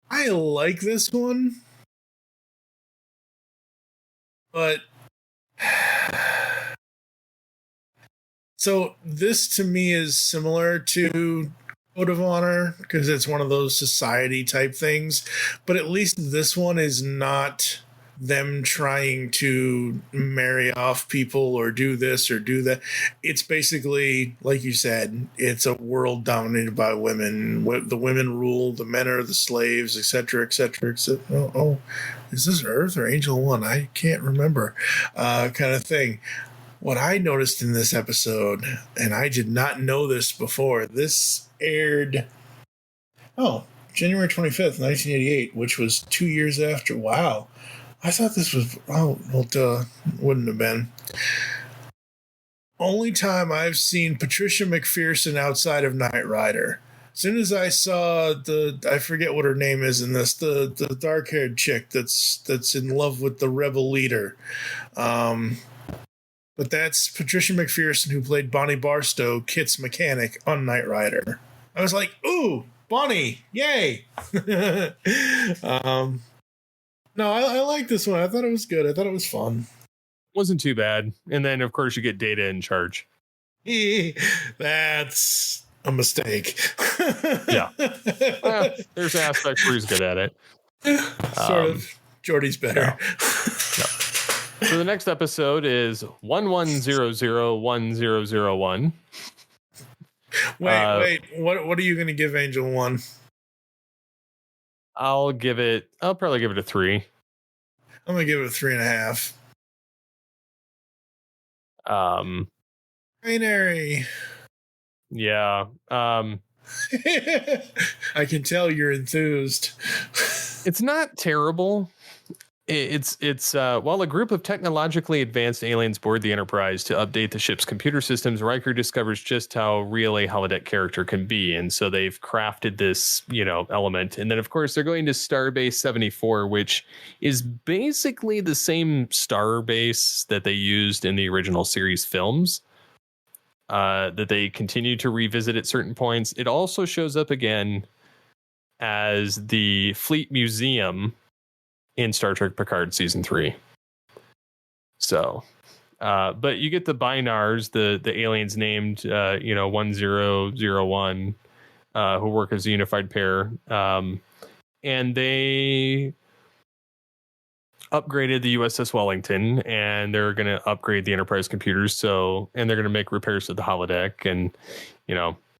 I like this one, but so this to me is similar to Code of Honor because it's one of those society type things, but at least this one is not them trying to marry off people or do this or do that. It's basically, like you said, it's a world dominated by women. The women rule, the men are the slaves, etc., etc., etc. Oh, is this Earth or Angel 1? I can't remember, kind of thing. What I noticed in this episode, and I did not know this before, this aired, January 25th, 1988, which was 2 years after. Wow. I thought this was, wouldn't have been. Only time I've seen Patricia McPherson outside of Knight Rider. As soon as I saw I forget what her name is in this, the dark-haired chick that's in love with the rebel leader. But that's Patricia McPherson, who played Bonnie Barstow, Kit's mechanic on Knight Rider. I was like, ooh, Bonnie, yay! No, I like this one. I thought it was good. I thought it was fun. Wasn't too bad. And then, of course, you get Data in charge. That's a mistake. Yeah. Well, there's aspects where he's good at it. Sort of. Geordie's better. Yeah. So the next episode is 11001001. Wait. What are you going to give Angel 1? I'll probably give it a 3. I'm going to give it a 3.5. Binary. Yeah. I can tell you're enthused. It's not terrible. It's while a group of technologically advanced aliens board the Enterprise to update the ship's computer systems, Riker discovers just how real a holodeck character can be. And so they've crafted this, element. And then, of course, they're going to Starbase 74, which is basically the same starbase that they used in the original series films, that they continue to revisit at certain points. It also shows up again as the Fleet Museum in Star Trek Picard Season 3. So, but you get the Binars, the aliens named, 1001, who work as a unified pair. And they upgraded the USS Wellington, and they're going to upgrade the Enterprise computers. So, and they're going to make repairs to the holodeck, and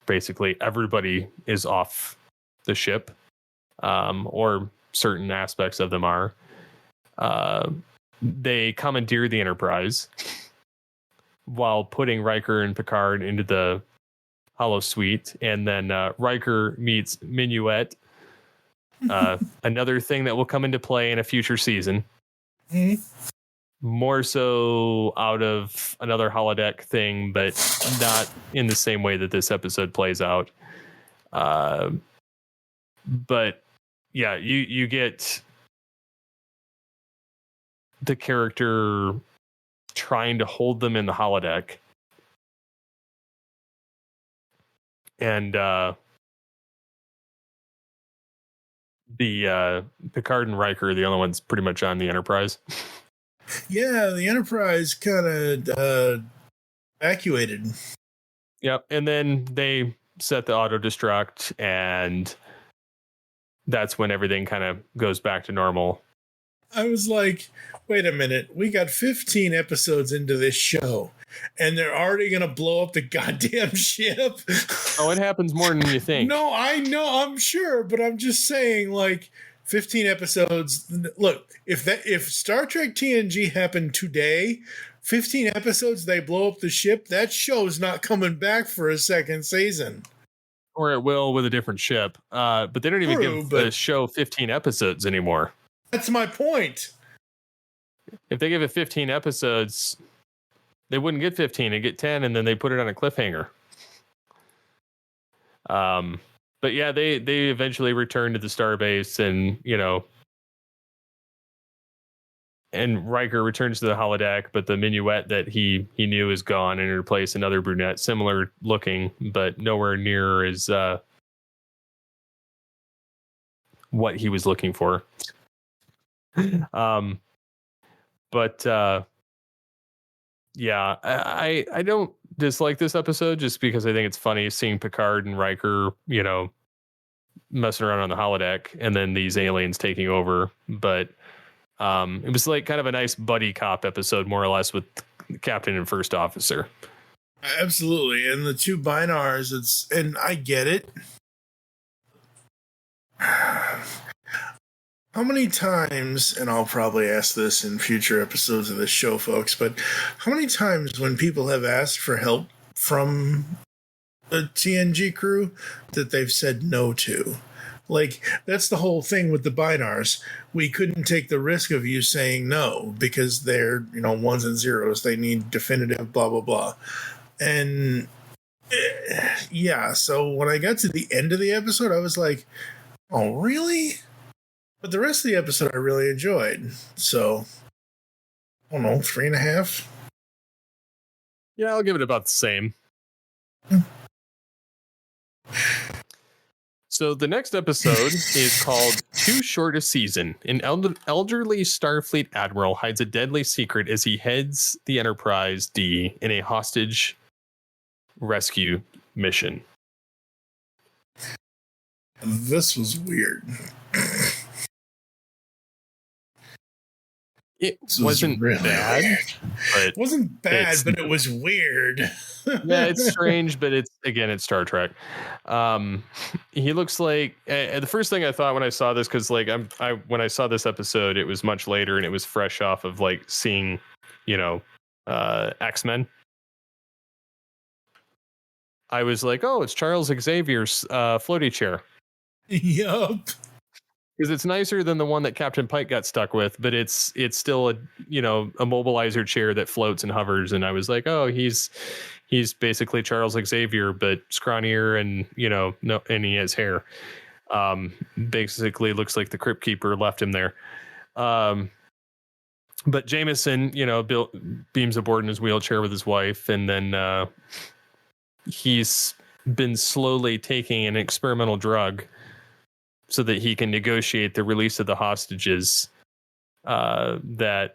basically everybody is off the ship, or certain aspects of them are. They commandeer the Enterprise while putting Riker and Picard into the Holo Suite, and then Riker meets Minuet. Another thing that will come into play in a future season. Mhm. More so out of another holodeck thing, but not in the same way that this episode plays out. But yeah, you get the character trying to hold them in the holodeck, and the Picard and Riker are the only ones pretty much on the Enterprise. Yeah, the Enterprise kind of evacuated. Yep, and then they set the auto destruct, and that's when everything kind of goes back to normal. I was like, wait a minute, we got 15 episodes into this show, and they're already going to blow up the goddamn ship. Oh, it happens more than you think. No, I know, I'm sure, but I'm just saying, like, 15 episodes. Look, if Star Trek TNG happened today, 15 episodes, they blow up the ship, that show's not coming back for a second season. Or it will with a different ship. But they don't even give the show 15 episodes anymore. That's my point. If they give it 15 episodes, they wouldn't get 15, they'd get 10, and then they put it on a cliffhanger. But yeah, they eventually return to the starbase, and and Riker returns to the holodeck, but the Minuet that he knew is gone, and replaced another brunette, similar looking, but nowhere near as what he was looking for. But yeah, I don't dislike this episode just because I think it's funny seeing Picard and Riker, messing around on the holodeck, and then these aliens taking over. But it was like kind of a nice buddy cop episode, more or less, with Captain and First Officer. Absolutely. And the two binars, and I get it. How many times, and I'll probably ask this in future episodes of this show, folks, but how many times when people have asked for help from the TNG crew that they've said no to? Like, that's the whole thing with the binars. We couldn't take the risk of you saying no because they're, ones and zeros. They need definitive blah, blah, blah. And yeah, so when I got to the end of the episode, I was like, oh, really? But the rest of the episode I really enjoyed. So, I don't know, 3.5? Yeah, I'll give it about the same. So the next episode is called Too Short a Season. An elderly Starfleet admiral hides a deadly secret as he heads the Enterprise D in a hostage rescue mission. This was weird. It wasn't really bad. But it wasn't bad, but it was weird. Yeah, it's strange, but it's Star Trek. He looks like the first thing I thought when I saw this, because when I saw this episode, it was much later and it was fresh off of seeing, X-Men. I was like, oh, it's Charles Xavier's floaty chair. Yup. Because it's nicer than the one that Captain Pike got stuck with, but it's still a mobilizer chair that floats and hovers. And I was like, oh, he's basically Charles Xavier, but scrawnier and and he has hair. Basically looks like the Crypt Keeper left him there. But Jameson, beams aboard in his wheelchair with his wife, and then he's been slowly taking an experimental drug so that he can negotiate the release of the hostages. That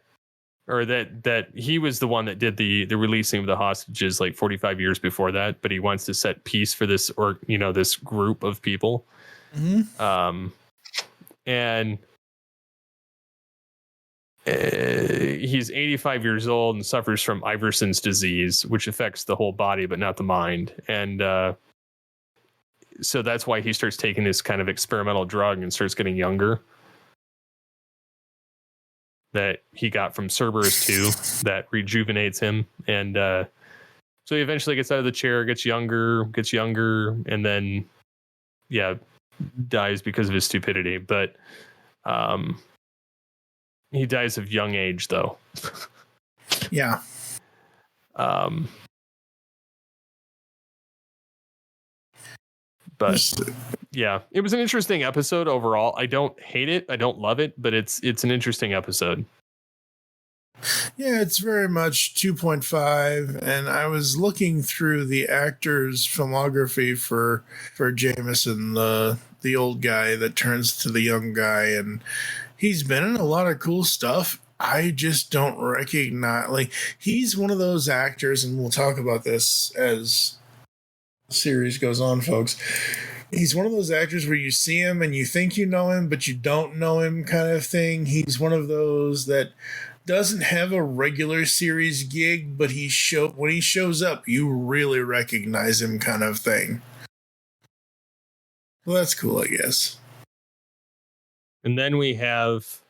he was the one that did the releasing of the hostages 45 years before that, but he wants to set peace for this this group of people. Mm-hmm. And he's 85 years old and suffers from Iverson's disease, which affects the whole body but not the mind. And so that's why he starts taking this kind of experimental drug and starts getting younger, that he got from Cerberus 2 that rejuvenates him. And so he eventually gets out of the chair, gets younger, and then, dies because of his stupidity. But he dies of young age, though. Yeah. But yeah, it was an interesting episode overall. I don't hate it. I don't love it, but it's an interesting episode. Yeah, it's very much 2.5, and I was looking through the actor's filmography for Jameson, the old guy that turns to the young guy, and he's been in a lot of cool stuff. I just don't recognize, like, he's one of those actors, and we'll talk about this as the series goes on, folks. He's one of those actors where you see him and you think you know him, but you don't know him kind of thing. He's one of those that doesn't have a regular series gig, but when he shows up, you really recognize him kind of thing. Well, that's cool, I guess. And then we have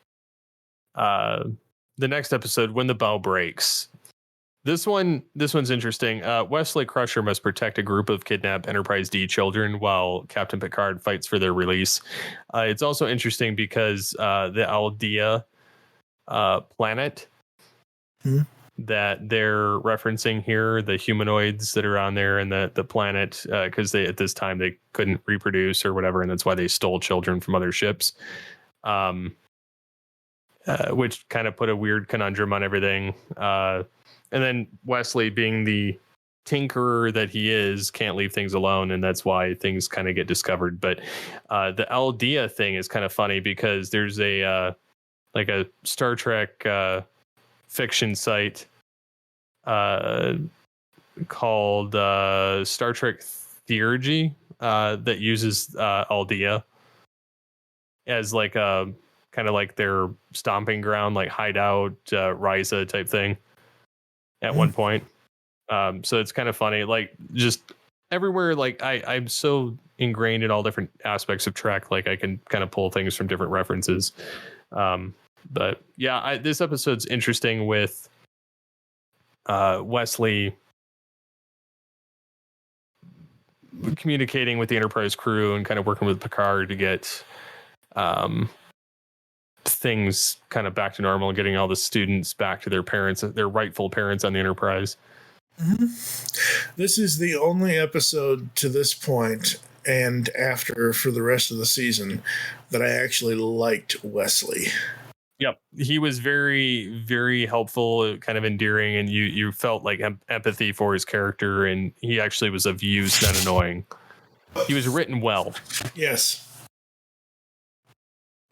the next episode, When the Bow Breaks. This one's interesting. Wesley Crusher must protect a group of kidnapped Enterprise D children while Captain Picard fights for their release. It's also interesting because the Aldea planet that they're referencing here, the humanoids that are on there, and the planet, because they at this time they couldn't reproduce or whatever, and that's why they stole children from other ships, which kind of put a weird conundrum on everything. And then Wesley, being the tinkerer that he is, can't leave things alone, and that's why things kind of get discovered. But the Aldea thing is kind of funny because there's a Star Trek fiction site called Star Trek Theurgy that uses Aldea as like a kind of like their stomping ground, like hideout, Risa type thing at one point. So it's kind of funny, like just everywhere. Like I'm so ingrained in all different aspects of Trek, like I can kind of pull things from different references. But yeah, this episode's interesting with Wesley communicating with the Enterprise crew and kind of working with Picard to get things kind of back to normal, getting all the students back to their parents, their rightful parents on the Enterprise. This is the only episode to this point and after for the rest of the season that I actually liked Wesley. Yep. He was very, very helpful, kind of endearing, and you felt like empathy for his character, and he actually was of use, not annoying. He was written well. Yes.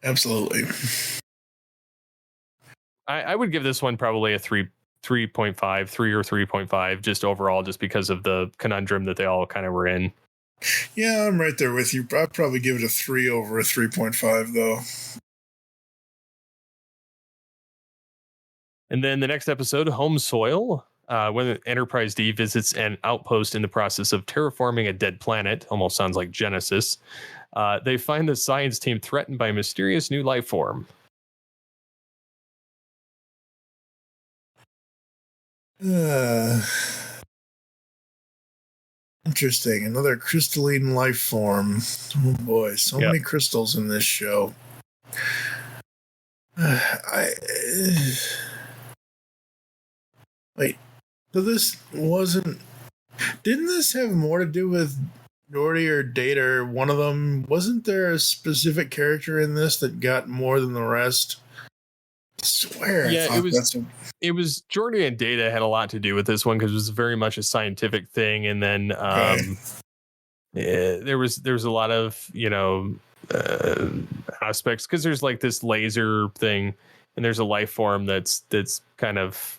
Absolutely. I would give this one probably a 3.5, 3 or 3.5, just overall, just because of the conundrum that they all kind of were in. Yeah, I'm right there with you. I'd probably give it a 3 over a 3.5, though. And then the next episode, Home Soil, when Enterprise D visits an outpost in the process of terraforming a dead planet, almost sounds like Genesis, they find the science team threatened by a mysterious new life form. Interesting. Another crystalline life form. Oh boy, so many crystals in this show. Wait, so this wasn't... Didn't this have more to do with Geordi or Data or one of them? Wasn't there a specific character in this that got more than the rest? I swear. Yeah, it was Geordi and Data had a lot to do with this one because it was very much a scientific thing, and then there was a lot of aspects because there's like this laser thing, and there's a life form that's kind of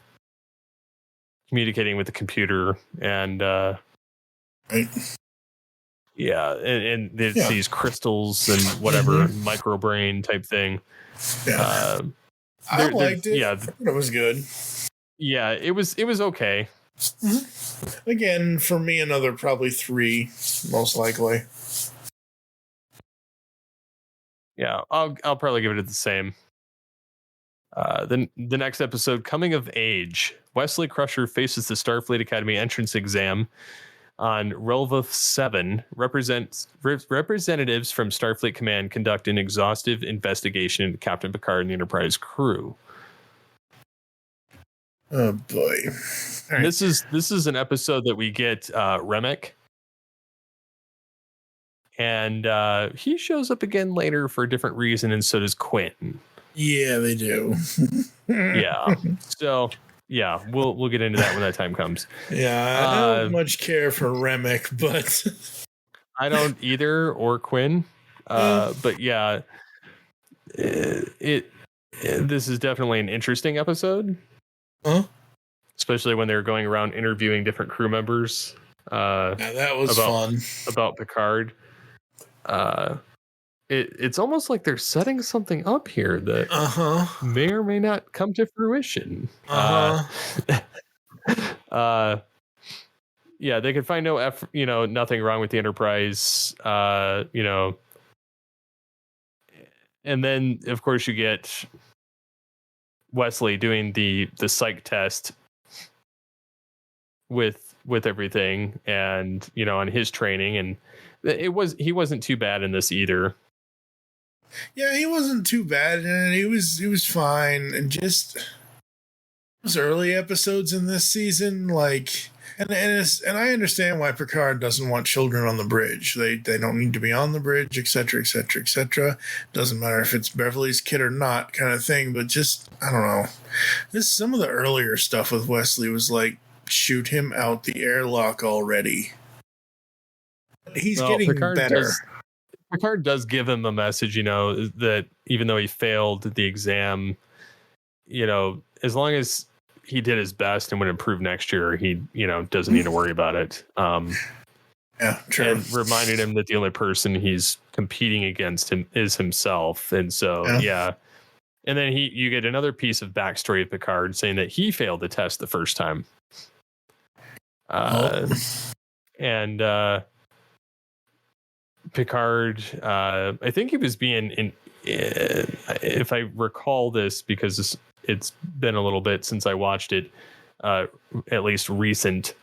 communicating with the computer, and it's these crystals and whatever microbrain type thing. I liked it. Yeah, It was good. yeah, it was okay. Again, for me, another probably 3, most likely. Yeah, I'll probably give it the same. The next episode, Coming of Age. Wesley Crusher faces the Starfleet Academy entrance exam on Relva 7. Representatives from Starfleet Command conduct an exhaustive investigation into Captain Picard and the Enterprise crew. Oh boy! All right. This is an episode that we get Remick, and he shows up again later for a different reason, and so does Quinn. Yeah, they do. Yeah. So yeah, we'll get into that when that time comes. Yeah, I don't much care for Remick, but I don't either, or Quinn. But yeah, this is definitely an interesting episode. Huh? Especially when they were going around interviewing different crew members. Yeah, that was fun. About Picard. It's almost like they're setting something up here that may or may not come to fruition. Yeah, they could find nothing wrong with the Enterprise. And then of course you get Wesley doing the psych test with everything, and on his training, and he wasn't too bad in this either. Yeah, he wasn't too bad, and he was fine. And just those early episodes in this season, like, and I understand why Picard doesn't want children on the bridge. They don't need to be on the bridge, etc., etc., etc. Doesn't matter if it's Beverly's kid or not, kind of thing. But just I don't know. Some of the earlier stuff with Wesley was like, shoot him out the airlock already. He's getting better. Picard does give him a message, that even though he failed the exam, as long as he did his best and would improve next year, he, doesn't need to worry about it. Yeah, true. And reminding him that the only person he's competing against him is himself. And so, yeah. And then you get another piece of backstory of Picard saying that he failed the test the first time. And Picard, I think he was being if I recall this, because it's been a little bit since I watched it, at least recent.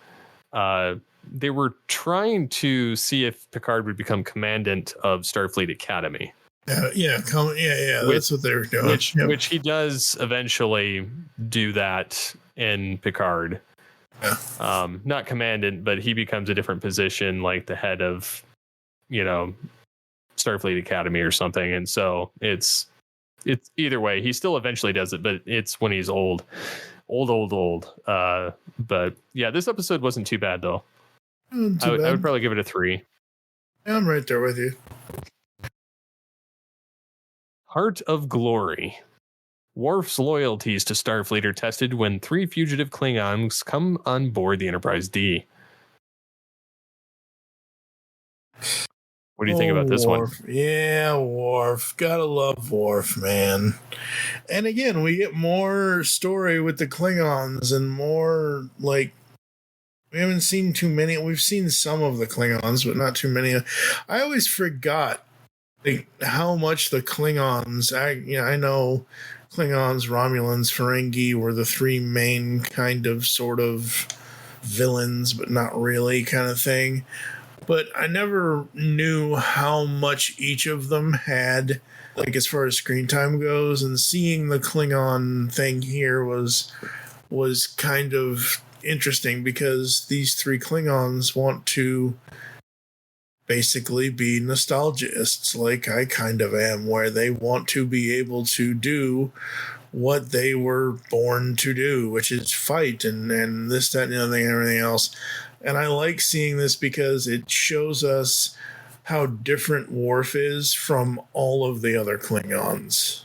They were trying to see if Picard would become commandant of Starfleet Academy. That's what they were doing. Which he does eventually do that in Picard. Yeah. Not commandant, but he becomes a different position, like the head of, Starfleet Academy or something. And so it's either way, he still eventually does it, but it's when he's old. But yeah, this episode wasn't too bad though. I would probably give it a 3. Yeah, I'm right there with you. Heart of Glory. Worf's loyalties to Starfleet are tested when 3 fugitive Klingons come on board the Enterprise D. What do you think about this Worf. one? Yeah, Worf. Gotta love Worf, man. And again, we get more story with the Klingons and more, like, we haven't seen too many. We've seen some of the Klingons, but not too many. I always forgot how much the Klingons, I know Klingons, Romulans, Ferengi were the 3 main kind of sort of villains, but not really kind of thing. But I never knew how much each of them had, like, as far as screen time goes. And seeing the Klingon thing here was kind of interesting, because these 3 Klingons want to basically be nostalgists, like I kind of am, where they want to be able to do what they were born to do, which is fight and this, that, and the other thing, and everything else. And I like seeing this because it shows us how different Worf is from all of the other Klingons.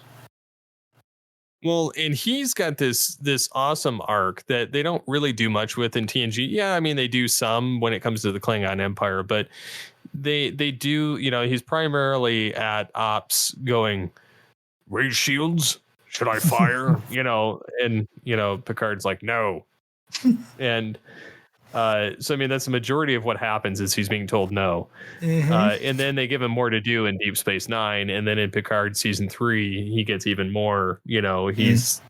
Well, and he's got this awesome arc that they don't really do much with in TNG. Yeah, I mean, they do some when it comes to the Klingon Empire, but they do, he's primarily at ops going, raise shields, should I fire? And Picard's like, no. And so, I mean, that's the majority of what happens is he's being told no. And then they give him more to do in Deep Space Nine. And then in Picard season 3, he gets even more, he's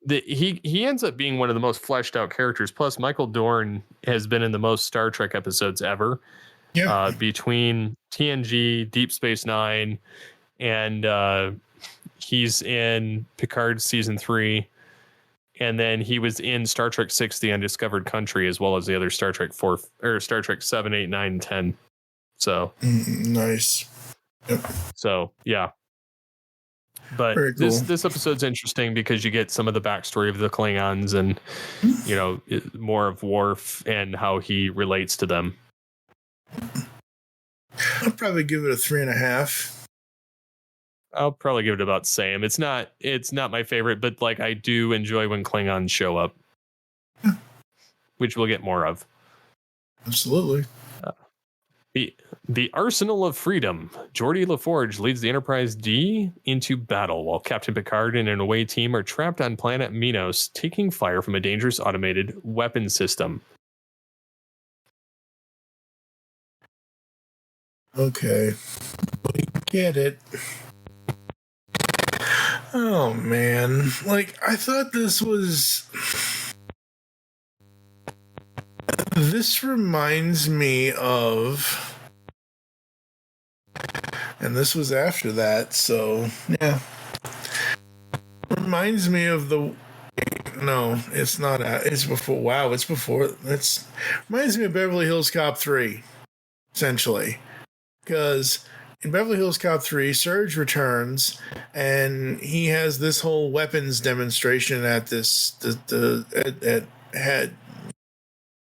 he ends up being one of the most fleshed out characters. Plus, Michael Dorn has been in the most Star Trek episodes ever. Yeah. Between TNG, Deep Space Nine, and he's in Picard season 3. And then he was in Star Trek 6, The Undiscovered Country, as well as the other Star Trek 4 or Star Trek 7, 8, 9, and 10. So nice. Yep. So yeah. But Very cool. this episode's interesting because you get some of the backstory of the Klingons and more of Worf and how he relates to them. I'll probably give it a 3.5. I'll probably give it about the same. It's not my favorite, but like I do enjoy when Klingons show up, which we'll get more of. Absolutely. The Arsenal of Freedom. Geordi LaForge leads the Enterprise D into battle while Captain Picard and an away team are trapped on planet Minos, taking fire from a dangerous automated weapon system. Okay. We get it. Oh, man. Like, I thought this reminds me of, and this was after that, so, yeah. Reminds me of no, it's not, it's before, wow, it's before, reminds me of Beverly Hills Cop 3, essentially. Because in Beverly Hills Cop 3, Surge returns, and he has this whole weapons demonstration at this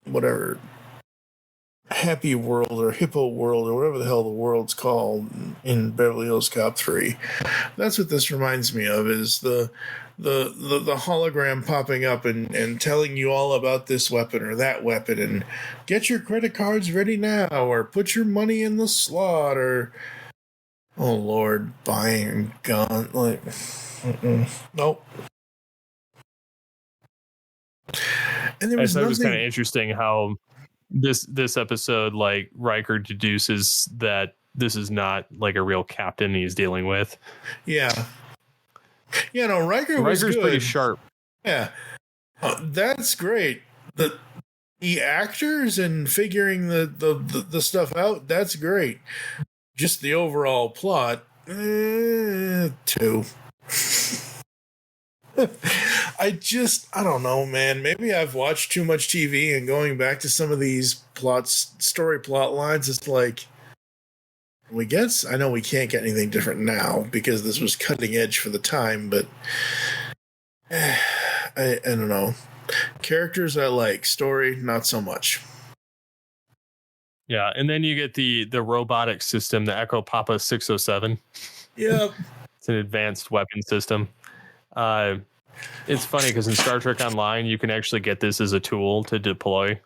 whatever Happy World or Hippo World or whatever the hell the world's called in Beverly Hills Cop 3. That's what this reminds me of, is the hologram popping up and telling you all about this weapon or that weapon, and get your credit cards ready now, or put your money in the slot, or oh Lord, buying a gun, like nope. And there was I thought it was nothing. kind of interesting how this episode, like, Riker deduces that this is not like a real captain he's dealing with. Yeah. Yeah, no, Riker's good. Pretty sharp. Yeah. That's great. The actors and figuring the stuff out, that's great. Just the overall plot, 2. I don't know, man. Maybe I've watched too much TV, and going back to some of these story plot lines, it's like, I know we can't get anything different now because this was cutting edge for the time, but I don't know. Characters I like, story not so much. Yeah, and then you get the robotic system, the Echo Papa 607. Yep. It's an advanced weapon system. It's funny because in Star Trek Online, you can actually get this as a tool to deploy.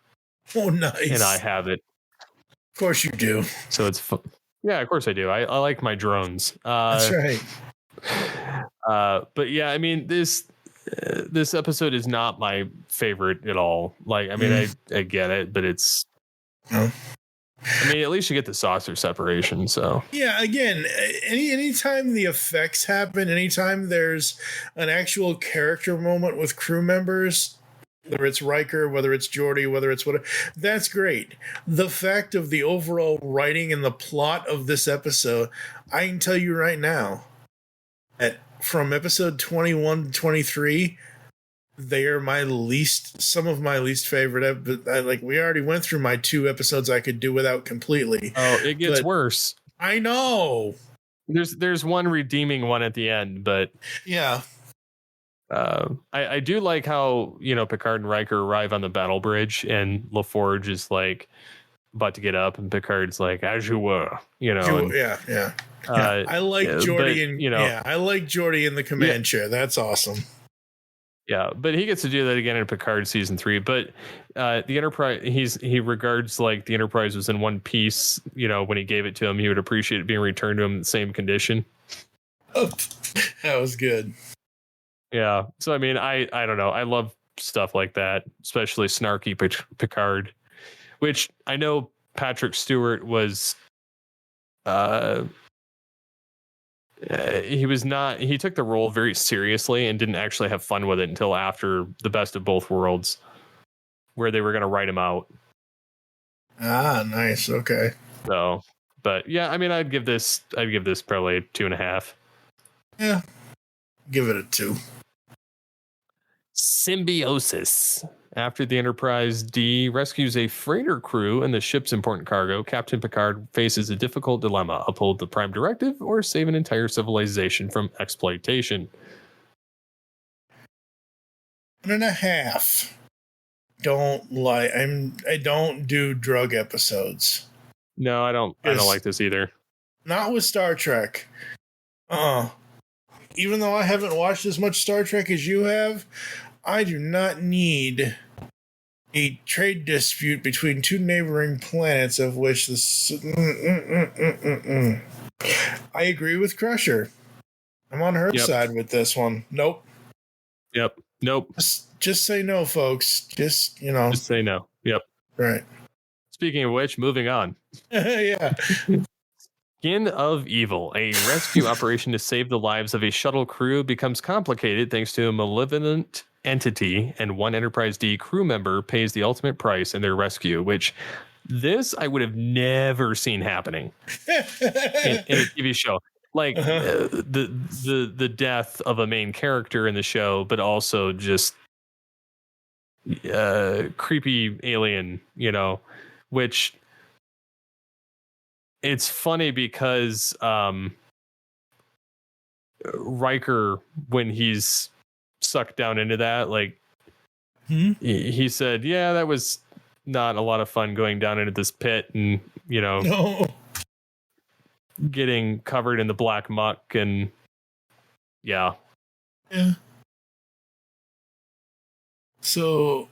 Oh, nice. And I have it. Of course you do. So it's fun. Yeah, of course I do. I like my drones. That's right. But yeah, I mean, this episode is not my favorite at all. Like, I mean, I get it, but it's... No. I mean, at least you get the saucer separation, so... Yeah, again, anytime the effects happen, anytime there's an actual character moment with crew members, whether it's Riker, whether it's Geordi, whether it's whatever, that's great. The fact of the overall writing and the plot of this episode, I can tell you right now, that from episode 21 to 23... they are some of my least favorite. But like, we already went through my 2 episodes I could do without completely. Oh, it gets worse. I know. There's one redeeming one at the end, but yeah. I do like how, Picard and Riker arrive on the battle bridge, and LaForge is like about to get up, and Picard's like, as you were, Yeah. I like Geordi, I like Geordi in the command chair. That's awesome. Yeah, but he gets to do that again in Picard season 3. But the Enterprise, he regards like the Enterprise was in one piece. When he gave it to him, he would appreciate it being returned to him in the same condition. Oh, that was good. Yeah. So I mean, I don't know. I love stuff like that, especially snarky Picard, which I know Patrick Stewart was. He was not. He took the role very seriously and didn't actually have fun with it until after The Best of Both Worlds, where they were going to write him out. Ah, nice. Okay. So, but yeah, I mean, I'd give this probably 2.5. Yeah. Give it a 2. Symbiosis. After the Enterprise D rescues a freighter crew and the ship's important cargo, Captain Picard faces a difficult dilemma: uphold the Prime Directive or save an entire civilization from exploitation. 1.5. Don't lie. I don't do drug episodes. No, I don't like this either. Not with Star Trek. Even though I haven't watched as much Star Trek as you have, I do not need a trade dispute between two neighboring planets of which I agree with Crusher. I'm on her side with this one. Nope. Yep. Nope. Just say no, folks. Just say no. Yep. Right. Speaking of which, moving on. Yeah. Skin of Evil, a rescue operation to save the lives of a shuttle crew, becomes complicated thanks to a malevolent entity, and one Enterprise D crew member pays the ultimate price in their rescue, which this I would have never seen happening in a TV show. Like the death of a main character in the show, but also just creepy alien, which it's funny because Riker, when he's sucked down into that, like he said, yeah, that was not a lot of fun going down into this pit and getting covered in the black muck and yeah. So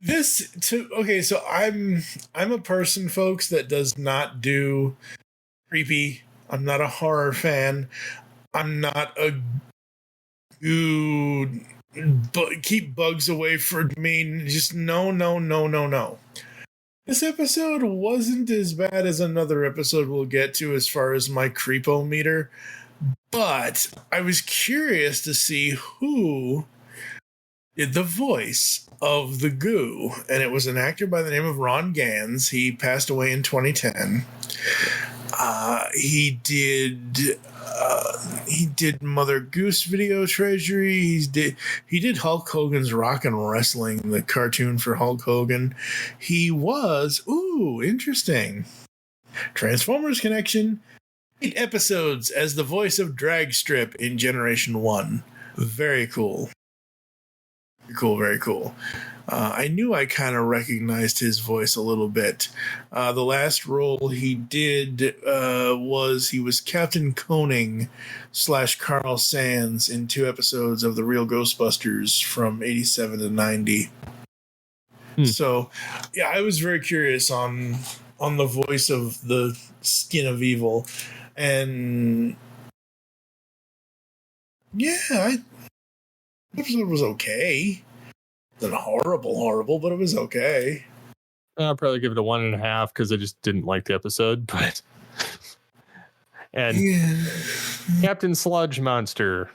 so I'm a person, folks, that does not do creepy. I'm not a horror fan. I'm not a keep bugs away from me. Just no. This episode wasn't as bad as another episode we'll get to as far as my creepometer, but I was curious to see who did the voice of the goo, and it was an actor by the name of Ron Gans. He passed away in 2010. He did Mother Goose Video Treasury. He did Hulk Hogan's Rockin' Wrestling, the cartoon for Hulk Hogan. He was interesting. Transformers Connection, 8 episodes as the voice of Dragstrip in Generation 1. Very cool. Very cool. I knew I kind of recognized his voice a little bit. The last role he did he was Captain Koenig / Carl Sands in 2 episodes of The Real Ghostbusters from 87 to 90. So, yeah, I was very curious on the voice of the Skin of Evil. And yeah, the episode was okay. It wasn't horrible, but it was okay. I'll probably give it a 1.5 because I just didn't like the episode. But Captain Sludge Monster.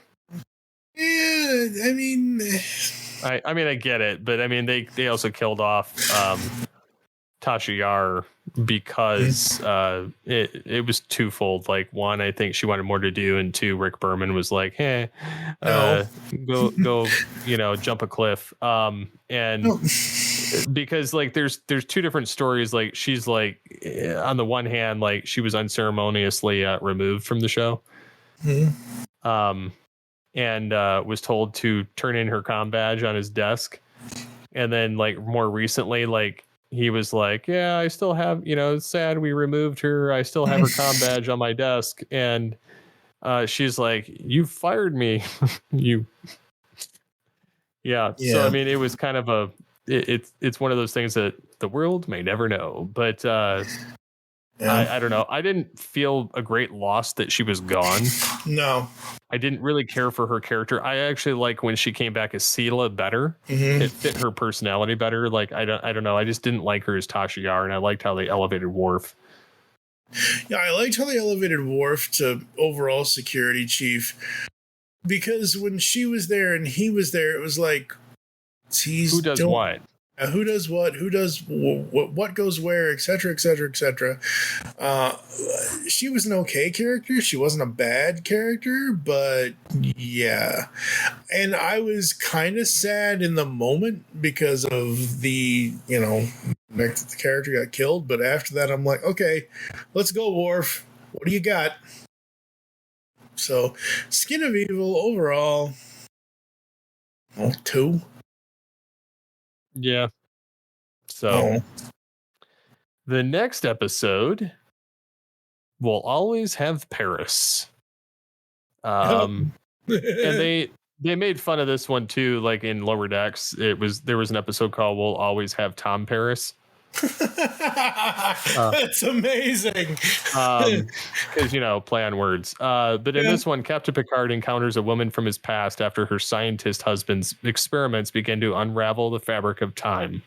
Yeah, I mean, I get it, but I mean they also killed off Tasha Yar because it was twofold. Like, one, I think she wanted more to do, and 2, Rick Berman was like, hey, go jump a cliff. And because like there's 2 different stories. Like, she's like, on the one hand, like, she was unceremoniously removed from the show. And was told to turn in her comm badge on his desk. And then, like, more recently, like, he was like, yeah, I still have, it's sad we removed her. I still have her comm badge on my desk. And she's like, you fired me. Yeah. So, I mean, it was kind of it's one of those things that the world may never know. But Yeah. I don't know. I didn't feel a great loss that she was gone. No. I didn't really care for her character. I actually like when she came back as Sela better. Mhm. It fit her personality better. Like I don't know. I just didn't like her as Tasha Yar, and I liked how they elevated Worf. Yeah, I liked how they elevated Worf to overall security chief, because when she was there and he was there, it was like, Who does what? Who does what? Who does what goes where? Etc. Etc. Etc. She was an okay character. She wasn't a bad character, but yeah. And I was kind of sad in the moment because of the the character got killed. But after that, I'm like, okay, let's go, Worf. What do you got? So, Skin of Evil overall, 2. Yeah. So Oh. the next episode will always have Paris. And they made fun of this one too, like in Lower Decks. There was an episode called "We'll Always Have Tom Paris." That's amazing. Because play on words. But in this one, Captain Picard encounters a woman from his past after her scientist husband's experiments begin to unravel the fabric of time.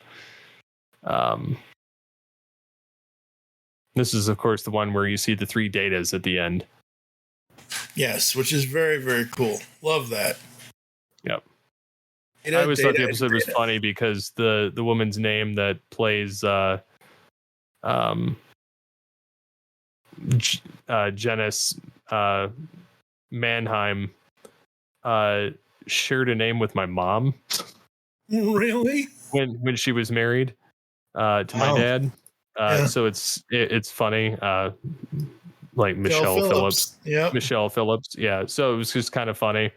This is, of course, the one where you see the 3 datas at the end. Yes, which is very, very cool. Love that. Yep. I always thought the episode was funny because the woman's name that plays Janice Mannheim shared a name with my mom. Really? When she was married to my dad. So it's funny. Like Michelle Phillips. Yeah. Michelle Phillips. Yeah. So it was just kind of funny.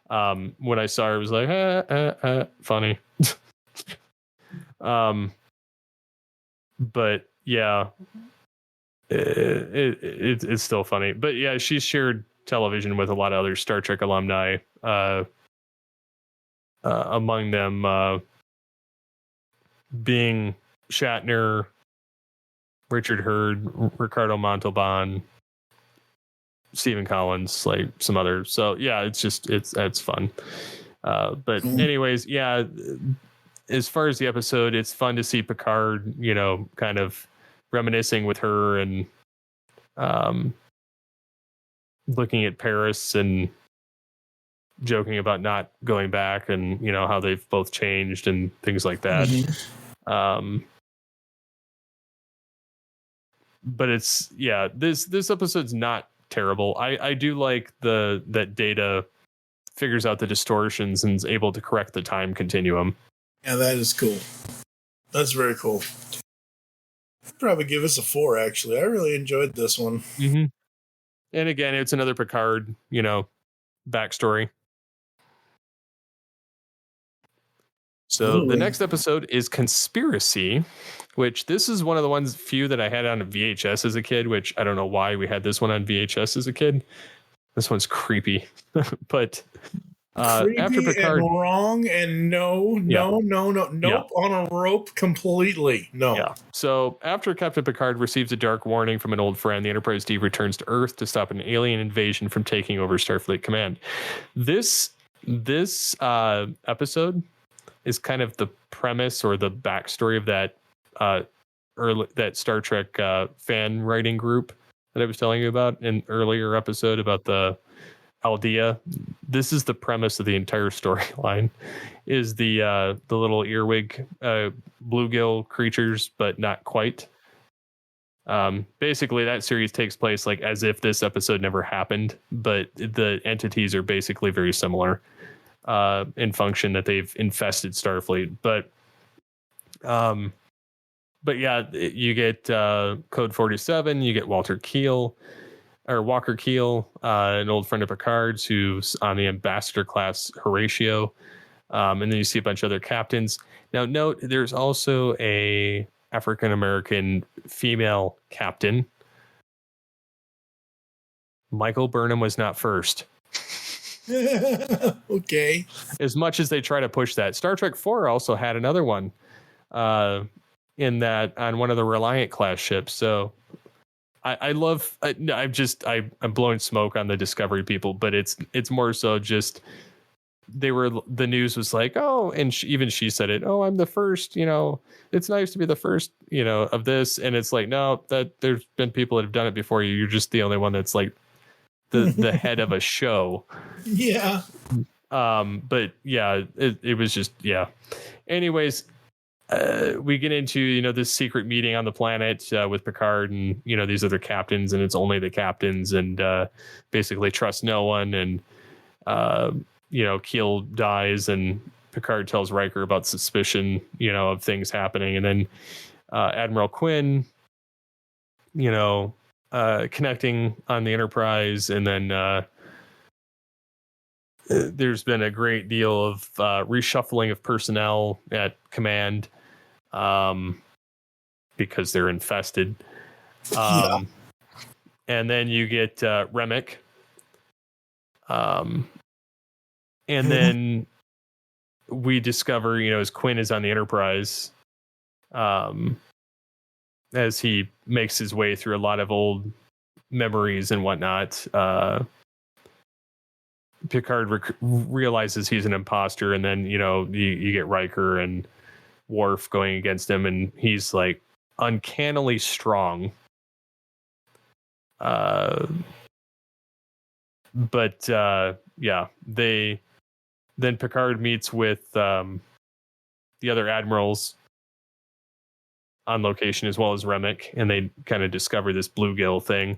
When I saw her, it was like, funny. But yeah, it's still funny. But yeah, she's shared television with a lot of other Star Trek alumni. Among them being Shatner, Richard Hurd, Ricardo Montalban, Stephen Collins, like some others. So yeah, it's fun. But anyways, yeah, as far as the episode, it's fun to see Picard, kind of reminiscing with her and looking at Paris and joking about not going back and, how they've both changed and things like that. But this episode's not terrible. I do like that Data figures out the distortions and is able to correct the time continuum. Yeah, that is cool. That's very cool. I'd probably give us a 4, actually. I really enjoyed this one. Mm-hmm. And again, it's another Picard, backstory. So the next episode is Conspiracy, which this is one of the few that I had on a VHS as a kid, which I don't know why we had this one on VHS as a kid. This one's creepy. But creepy after Picard, and wrong and nope on a rope completely. No. Yeah. So after Captain Picard receives a dark warning from an old friend, the Enterprise D returns to Earth to stop an alien invasion from taking over Starfleet Command. This episode is kind of the premise or the backstory of that that Star Trek fan writing group that I was telling you about in an earlier episode about the Aldea. This is the premise of the entire storyline, is the little earwig bluegill creatures, but not quite. Basically, that series takes place like as if this episode never happened, but the entities are basically very similar in function, that they've infested Starfleet. But yeah, you get Code 47, you get Walker Keel, an old friend of Picard's who's on the ambassador class Horatio. And then you see a bunch of other captains. Now, note, there's also a African-American female captain. Michael Burnham was not first. Okay. As much as they try to push that, Star Trek 4 also had another one in that on one of the Reliant class ships. So I'm blowing smoke on the Discovery people, but it's more so just the news was like, oh, and even she said it, oh, I'm the first, it's nice to be the first, of this. And it's like, no, that there's been people that have done it before you. You're just the only one that's like the head of a show. Yeah. But yeah, it was just, yeah. Anyways, we get into, this secret meeting on the planet with Picard and, these other captains, and it's only the captains, and basically trust no one. And, Keel dies, and Picard tells Riker about suspicion, of things happening. And then Admiral Quinn, connecting on the Enterprise. And then there's been a great deal of reshuffling of personnel at command because they're infested. And then you get Remick. And then we discover, as Quinn is on the Enterprise, as he makes his way through a lot of old memories and whatnot, Picard realizes he's an imposter, and then, you get Riker and Worf going against him, and he's like uncannily strong. But then Picard meets with the other admirals on location, as well as Remick, and they kind of discover this bluegill thing.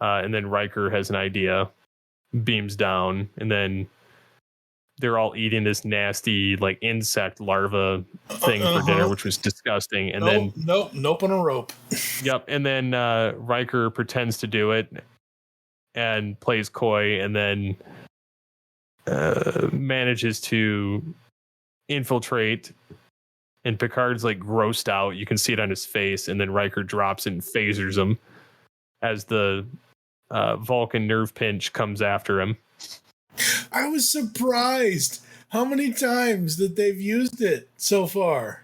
And then Riker has an idea, beams down, and then they're all eating this nasty like insect larva thing for dinner, which was disgusting. And nope on a rope. Yep. And then Riker pretends to do it and plays coy, and then manages to infiltrate, and Picard's like grossed out. You can see it on his face, and then Riker drops it and phasers him as the Vulcan nerve pinch comes after him. I was surprised how many times that they've used it so far.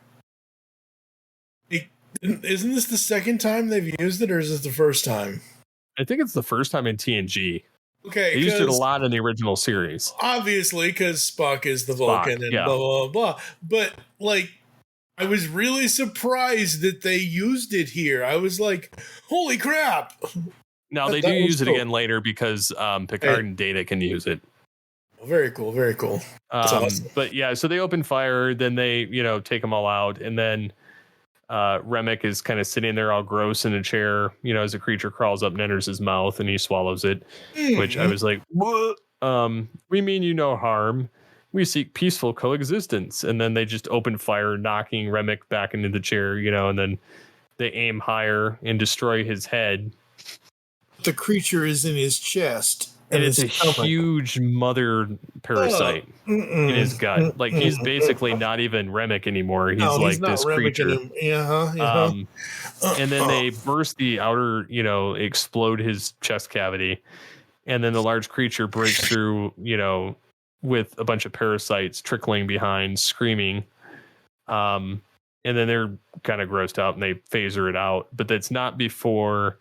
Isn't this the second time they've used it, or is this the first time? I think it's the first time in TNG. Okay, they used it a lot in the original series. Obviously, because Spock is the Vulcan and blah, blah, blah. But, like, I was really surprised that they used it here. I was like, holy crap. Now, they do use it again later because Picard and Data can use it. Very cool, very cool. That's awesome. But, yeah, so they open fire, then they, take them all out, and then Remick is kind of sitting there all gross in a chair, as a creature crawls up and enters his mouth, and he swallows it, which I was like, what? We mean you no harm. We seek peaceful coexistence. And then they just open fire, knocking Remick back into the chair, and then they aim higher and destroy his head. The creature is in his chest. And it's a huge mother parasite in his gut. Like, he's basically not even Remick anymore. He's like this creature. And then they burst the outer, explode his chest cavity. And then the large creature breaks through, with a bunch of parasites trickling behind, screaming. And then they're kind of grossed out and they phaser it out. But that's not before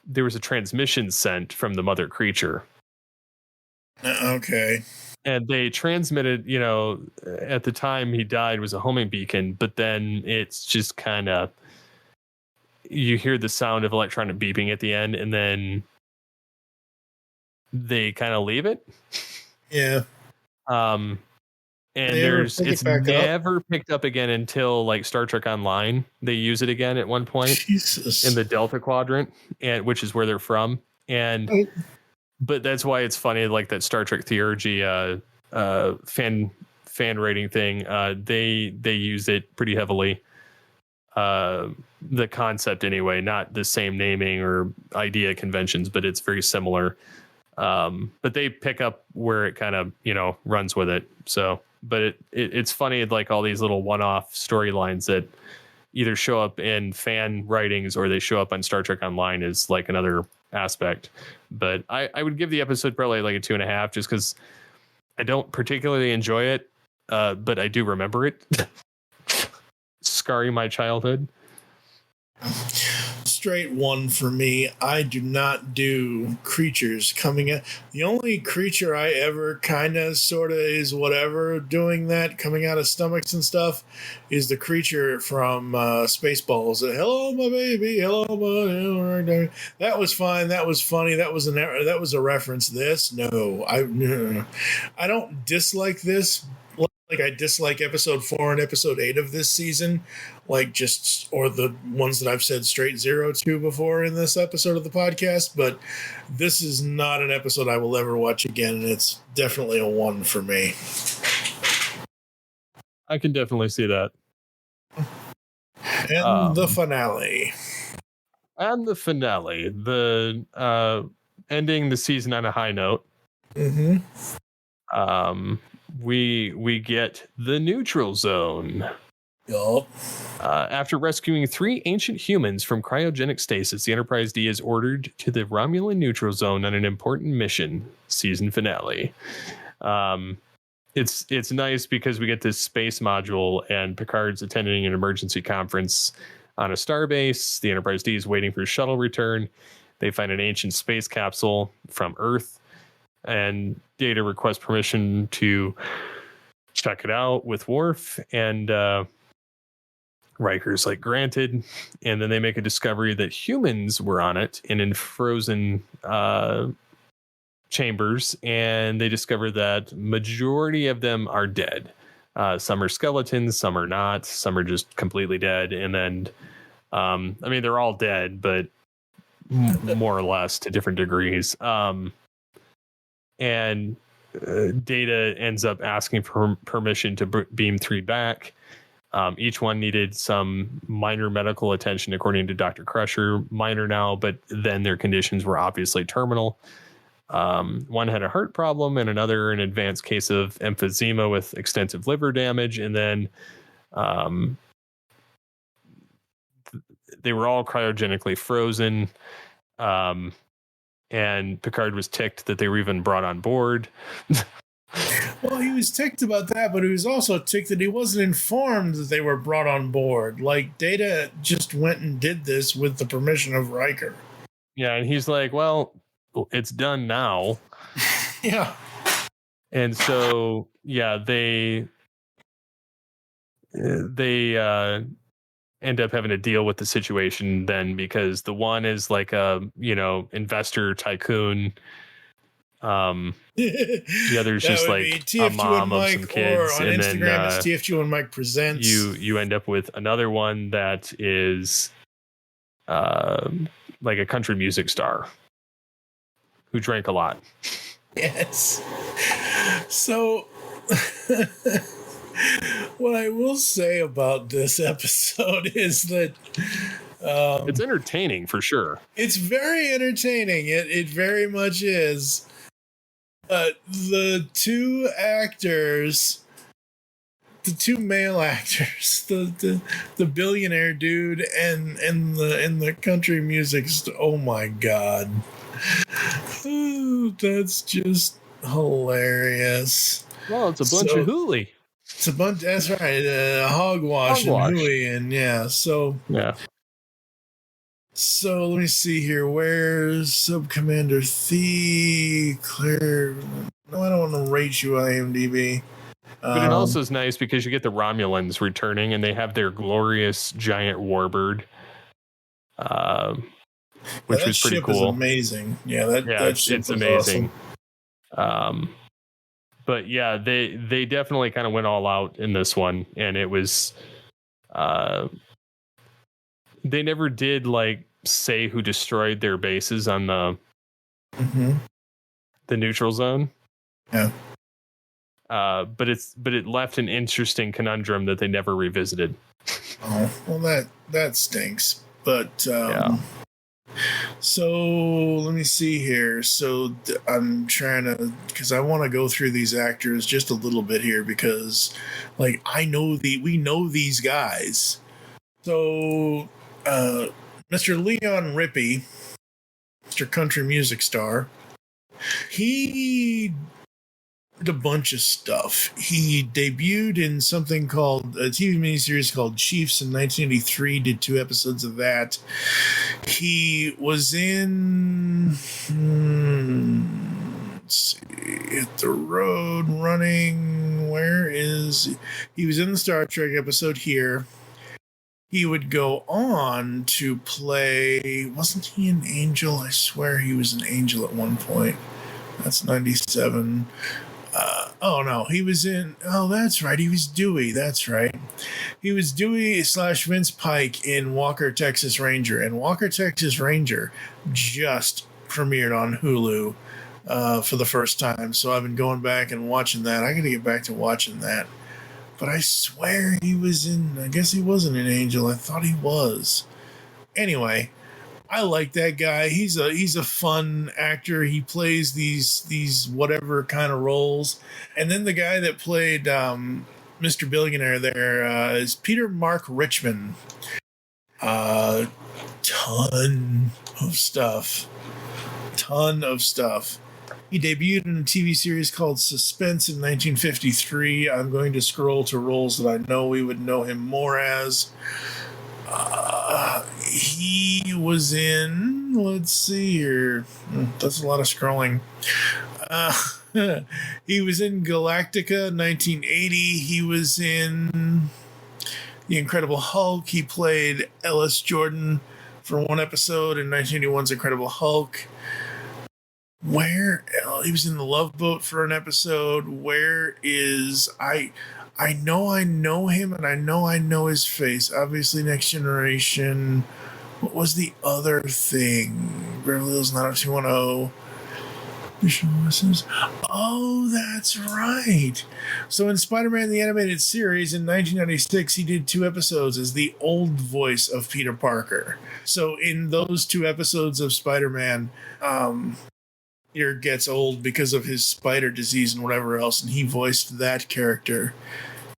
there was a transmission sent from the mother creature. Okay. And they transmitted, at the time he died was a homing beacon, but then it's just kind of, you hear the sound of electronic beeping at the end, and then they kind of leave it. Yeah. And it's never picked up again until like Star Trek Online. They use it again at one point in the Delta Quadrant, and which is where they're from. And but that's why it's funny, like that Star Trek Theurgy fan rating thing. They use it pretty heavily. The concept anyway, not the same naming or idea conventions, but it's very similar. But they pick up where it kind of runs with it. So. But it's funny, like all these little one-off storylines that either show up in fan writings or they show up on Star Trek Online is like another aspect. But I would give the episode probably like a 2.5, just because I don't particularly enjoy it, but I do remember it, scarring my childhood. straight one for me. I do not do creatures coming out. The only creature I ever kind of sort of is whatever doing that, coming out of stomachs and stuff, is the creature from Spaceballs. Hello, my baby. Hello, my. That was fine. That was funny. That was a reference. This, no, I don't dislike this. Like I dislike episode 4 and episode 8 of this season, or the ones that I've said straight 0 to before in this episode of the podcast. But this is not an episode I will ever watch again, and it's definitely a 1 for me. I can definitely see that. And the finale. And the finale, ending the season on a high note. Mm-hmm. We get the neutral zone. Yup. After rescuing 3 ancient humans from cryogenic stasis, the Enterprise D is ordered to the Romulan neutral zone on an important mission. Season finale. It's nice because we get this space module, and Picard's attending an emergency conference on a starbase. The Enterprise D is waiting for shuttle return. They find an ancient space capsule from Earth, and Data requests permission to check it out with Worf, and Riker's like, granted. And then they make a discovery that humans were on it and in frozen chambers, and they discover that majority of them are dead. Some are skeletons, some are not, some are just completely dead. And then they're all dead, but more or less to different degrees. And Data ends up asking for permission to beam 3 back. Each one needed some minor medical attention, according to Dr. Crusher. Minor now, but then their conditions were obviously terminal. One had a heart problem, and another an advanced case of emphysema with extensive liver damage. And then they were all cryogenically frozen. And Picard was ticked that they were even brought on board. Well, he was ticked about that, but he was also ticked that he wasn't informed that they were brought on board. Like, Data just went and did this with the permission of Riker. Yeah, and he's like, well, it's done now. Yeah. And so, yeah, they end up having to deal with the situation then, because the one is like a, investor tycoon. The other's just like a mom of some kids. Or on and Instagram, then it's TFG1 Mike presents. You end up with another one that is like a country music star who drank a lot. Yes. So what I will say about this episode is that it's entertaining for sure. It's very entertaining. It very much is. The 2 actors, the 2 male actors, the billionaire dude and the country music. Oh my god, that's just hilarious. Well, it's a bunch of hooey. It's a bunch. That's right. Hogwash and hooey, and yeah. So yeah. So let me see here. Where's Subcommander Claire? No, I don't want to rate you, IMDb. But it also is nice because you get the Romulans returning, and they have their glorious giant warbird, which was pretty cool. Is amazing. Yeah, that ship it's amazing. Awesome. But yeah, they definitely kind of went all out in this one, and it was. They never did say who destroyed their bases on the neutral zone. Yeah. But it left an interesting conundrum that they never revisited. Oh, well, that stinks. But yeah. So let me see here. So I'm trying to, because I want to go through these actors just a little bit here, because we know these guys. So Mr. Leon Rippey, Mr. Country Music Star, he did a bunch of stuff. He debuted in something called a TV miniseries called Chiefs in 1983. Did 2 episodes of that. He was in. Let's see, Hit the Road Running. Where is he? Was in the Star Trek episode here. He would go on to play. Wasn't he an angel? I swear he was an angel at one point. That's 97. Oh no, he was in. Oh, that's right. He was Dewey. That's right. He was Dewey / Vince Pike in Walker, Texas Ranger, and Walker, Texas Ranger just premiered on Hulu for the first time. So I've been going back and watching that. I got to get back to watching that. But I swear he was in. I guess he wasn't an angel. I thought he was. Anyway. I like that guy. He's a fun actor. He plays these whatever kind of roles. And then the guy that played Mr. Billionaire there is Peter Mark Richmond. Ton of stuff. He debuted in a TV series called Suspense in 1953. I'm going to scroll to roles that I know we would know him more as. He was in, let's see here. That's a lot of scrolling. He was in Galactica 1980. He was in The Incredible Hulk. He played Ellis Jordan for 1 episode in 1981's Incredible Hulk. He was in The Love Boat for an episode. I know him, and I know his face. Obviously, Next Generation. What was the other thing? Beverly Hills 90210. Mission Lessons. Oh, that's right. So in Spider-Man the Animated Series in 1996, he did 2 episodes as the old voice of Peter Parker. So in those 2 episodes of Spider-Man, Peter gets old because of his spider disease and whatever else, and he voiced that character.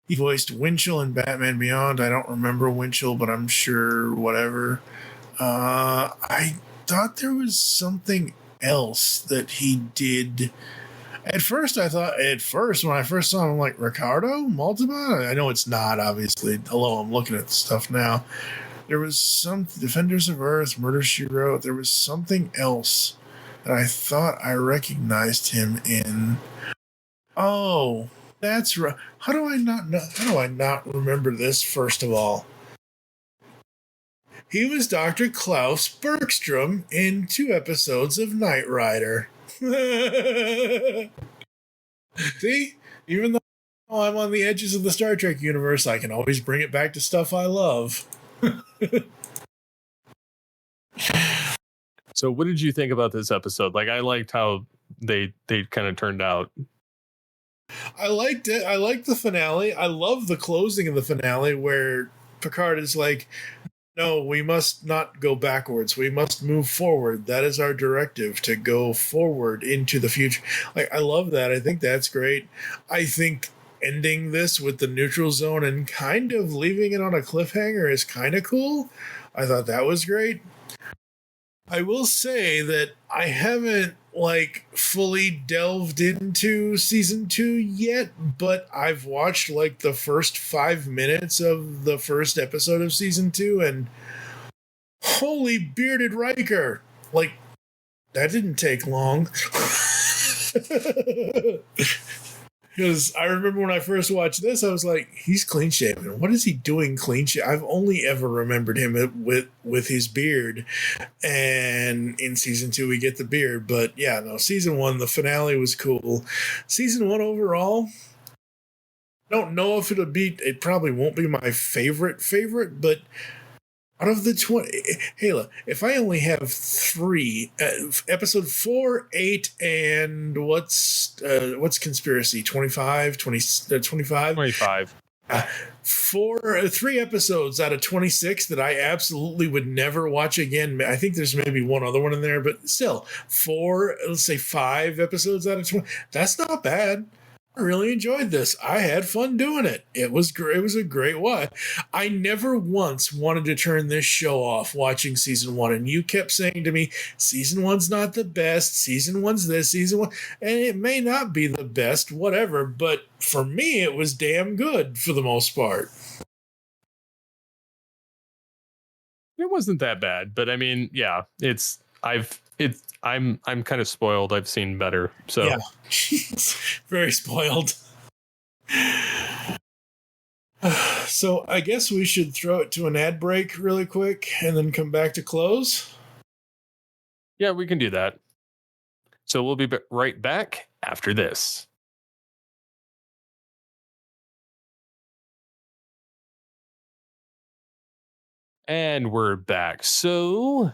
He voiced Winchell in Batman Beyond. I don't remember Winchell, but I'm sure whatever. I thought there was something else that he did. At first, when I first saw him, I'm like, Ricardo Montalban? I know it's not, obviously. Hello, I'm looking at the stuff now. There was some Defenders of Earth, Murder, She Wrote. There was something else that I thought I recognized him in. Oh, that's right. How do I not remember this, first of all? He was Dr. Klaus Bergstrom in 2 episodes of Knight Rider. See? Even though I'm on the edges of the Star Trek universe, I can always bring it back to stuff I love. So what did you think about this episode? Like, I liked how they kind of turned out. I liked it. I liked the finale. I love the closing of the finale where Picard is like, no, we must not go backwards. We must move forward. That is our directive, to go forward into the future. Like, I love that. I think that's great. I think ending this with the neutral zone and kind of leaving it on a cliffhanger is kind of cool. I thought that was great. I will say that I haven't fully delved into season 2 yet, but I've watched the first 5 minutes of the first episode of season 2, and holy bearded Riker! That didn't take long. Because I remember when I first watched this, I was like, he's clean shaven. What is he doing clean shaven? I've only ever remembered him with his beard. And in season 2, we get the beard. But yeah, no, season 1, the finale was cool. Season 1 overall, I don't know if it probably won't be my favorite, but out of the 20, Hayla, if I only have 3, episode 4, 8, and what's Conspiracy? 25? 25? 25. 3 episodes out of 26 that I absolutely would never watch again. I think there's maybe one other one in there, but still, 5 episodes out of 20. That's not bad. I really enjoyed this. I had fun doing it. It was great. It was a great watch. I never once wanted to turn this show off watching season 1, and you kept saying to me, season 1's not the best, season 1's this, season 1, and it may not be the best, whatever, but for me, it was damn good for the most part. It wasn't that bad, but I mean, yeah, I'm kind of spoiled. I've seen better. So yeah, very spoiled. So I guess we should throw it to an ad break really quick and then come back to close. Yeah, we can do that. So we'll be right back after this. And we're back. So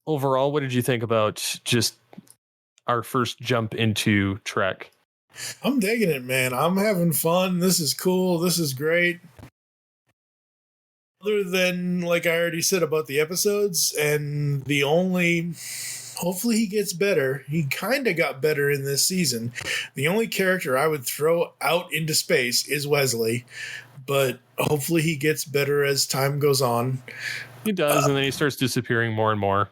overall, what did you think about just our first jump into Trek? I'm digging it, man. I'm having fun. This is cool. This is great. Other than, like I already said about the episodes, and hopefully he gets better. He kind of got better in this season. The only character I would throw out into space is Wesley, but hopefully he gets better as time goes on. He does, and then he starts disappearing more and more.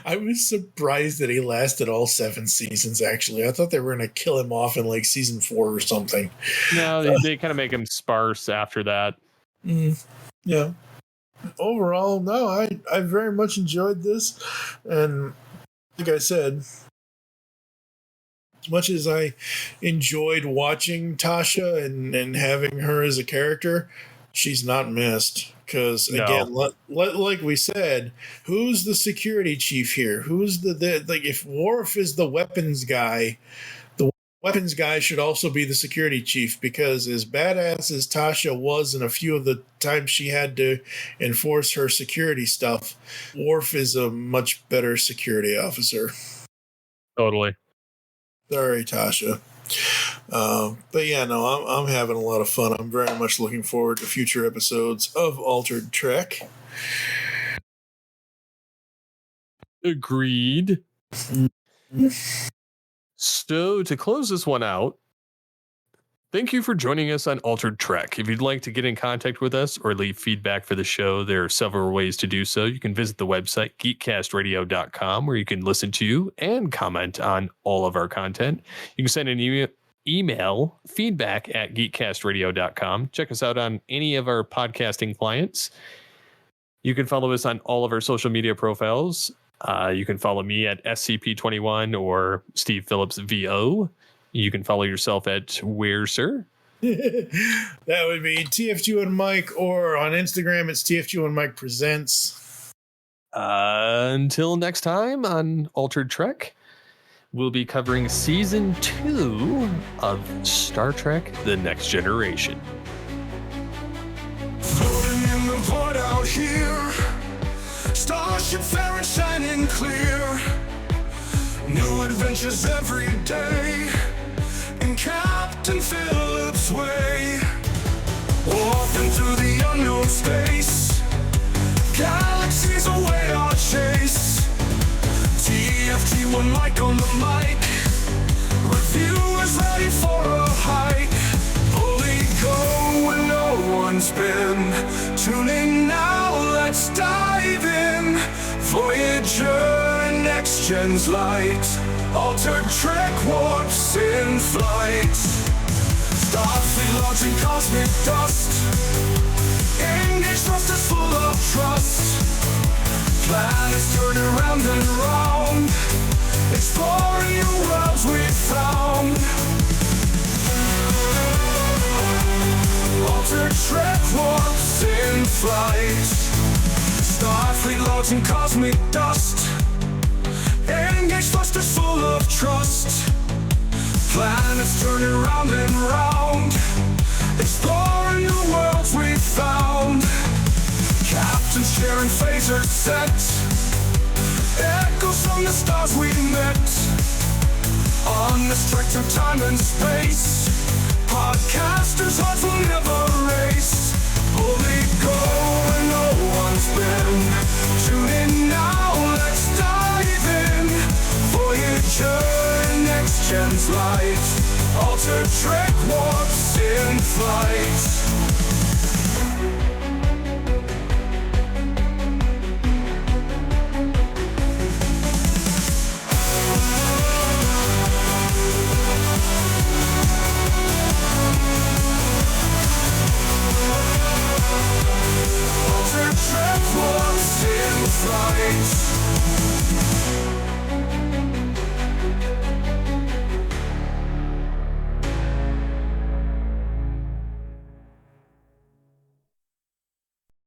I was surprised that he lasted all 7 seasons, actually. I thought they were going to kill him off in like season 4 or something. No, they kind of make him sparse after that. Yeah. Overall, no, I very much enjoyed this. And like I said, as much as I enjoyed watching Tasha and having her as a character, she's not missed. Because, again, like we said, who's the security chief here? Who's like, if Worf is the weapons guy should also be the security chief, because as badass as Tasha was in a few of the times she had to enforce her security stuff, Worf is a much better security officer. Totally. Sorry, Tasha. But yeah, no, I'm having a lot of fun. I'm very much looking forward to future episodes of Altered Trek. Agreed. So to close this one out, thank you for joining us on Altered Trek. If you'd like to get in contact with us or leave feedback for the show, there are several ways to do so. You can visit the website geekcastradio.com, where you can listen to and comment on all of our content. You can send an email feedback at geekcastradio.com. Check us out on any of our podcasting clients. You can follow us on all of our social media profiles. You can follow me at SCP21 or Steve Phillips VO. You can follow yourself at where, sir? That would be TFG1 Mike, or on Instagram, it's TFG1 Mike Presents. Until next time on Altered Trek, we'll be covering Season 2 of Star Trek The Next Generation. Floating in the void out here, starship fair and shining clear, new adventures every day in Captain Phillips' way, walking through the unknown space, galaxies await our chase. TFG1 Mike on the mic, reviewers ready for a hike, fully go where no one's been. Tune in now, let's dive in. Voyager, next gen's light, Altered Trek warps in flight. Starfleet launching cosmic dust, engaged thrusters full of trust. Planets turn around and round, exploring new worlds we found. Altered Trek warps in flight. Starfleet launching cosmic dust, engaged thrusters full of trust. Planets turning round and round, exploring new worlds we found. Captains sharing phasers set, echoes from the stars we met. On this trek through time and space, podcasters' hearts will never race. Fully go where no one's been. Tune in now, let's dive in. Voyager, next gen lights.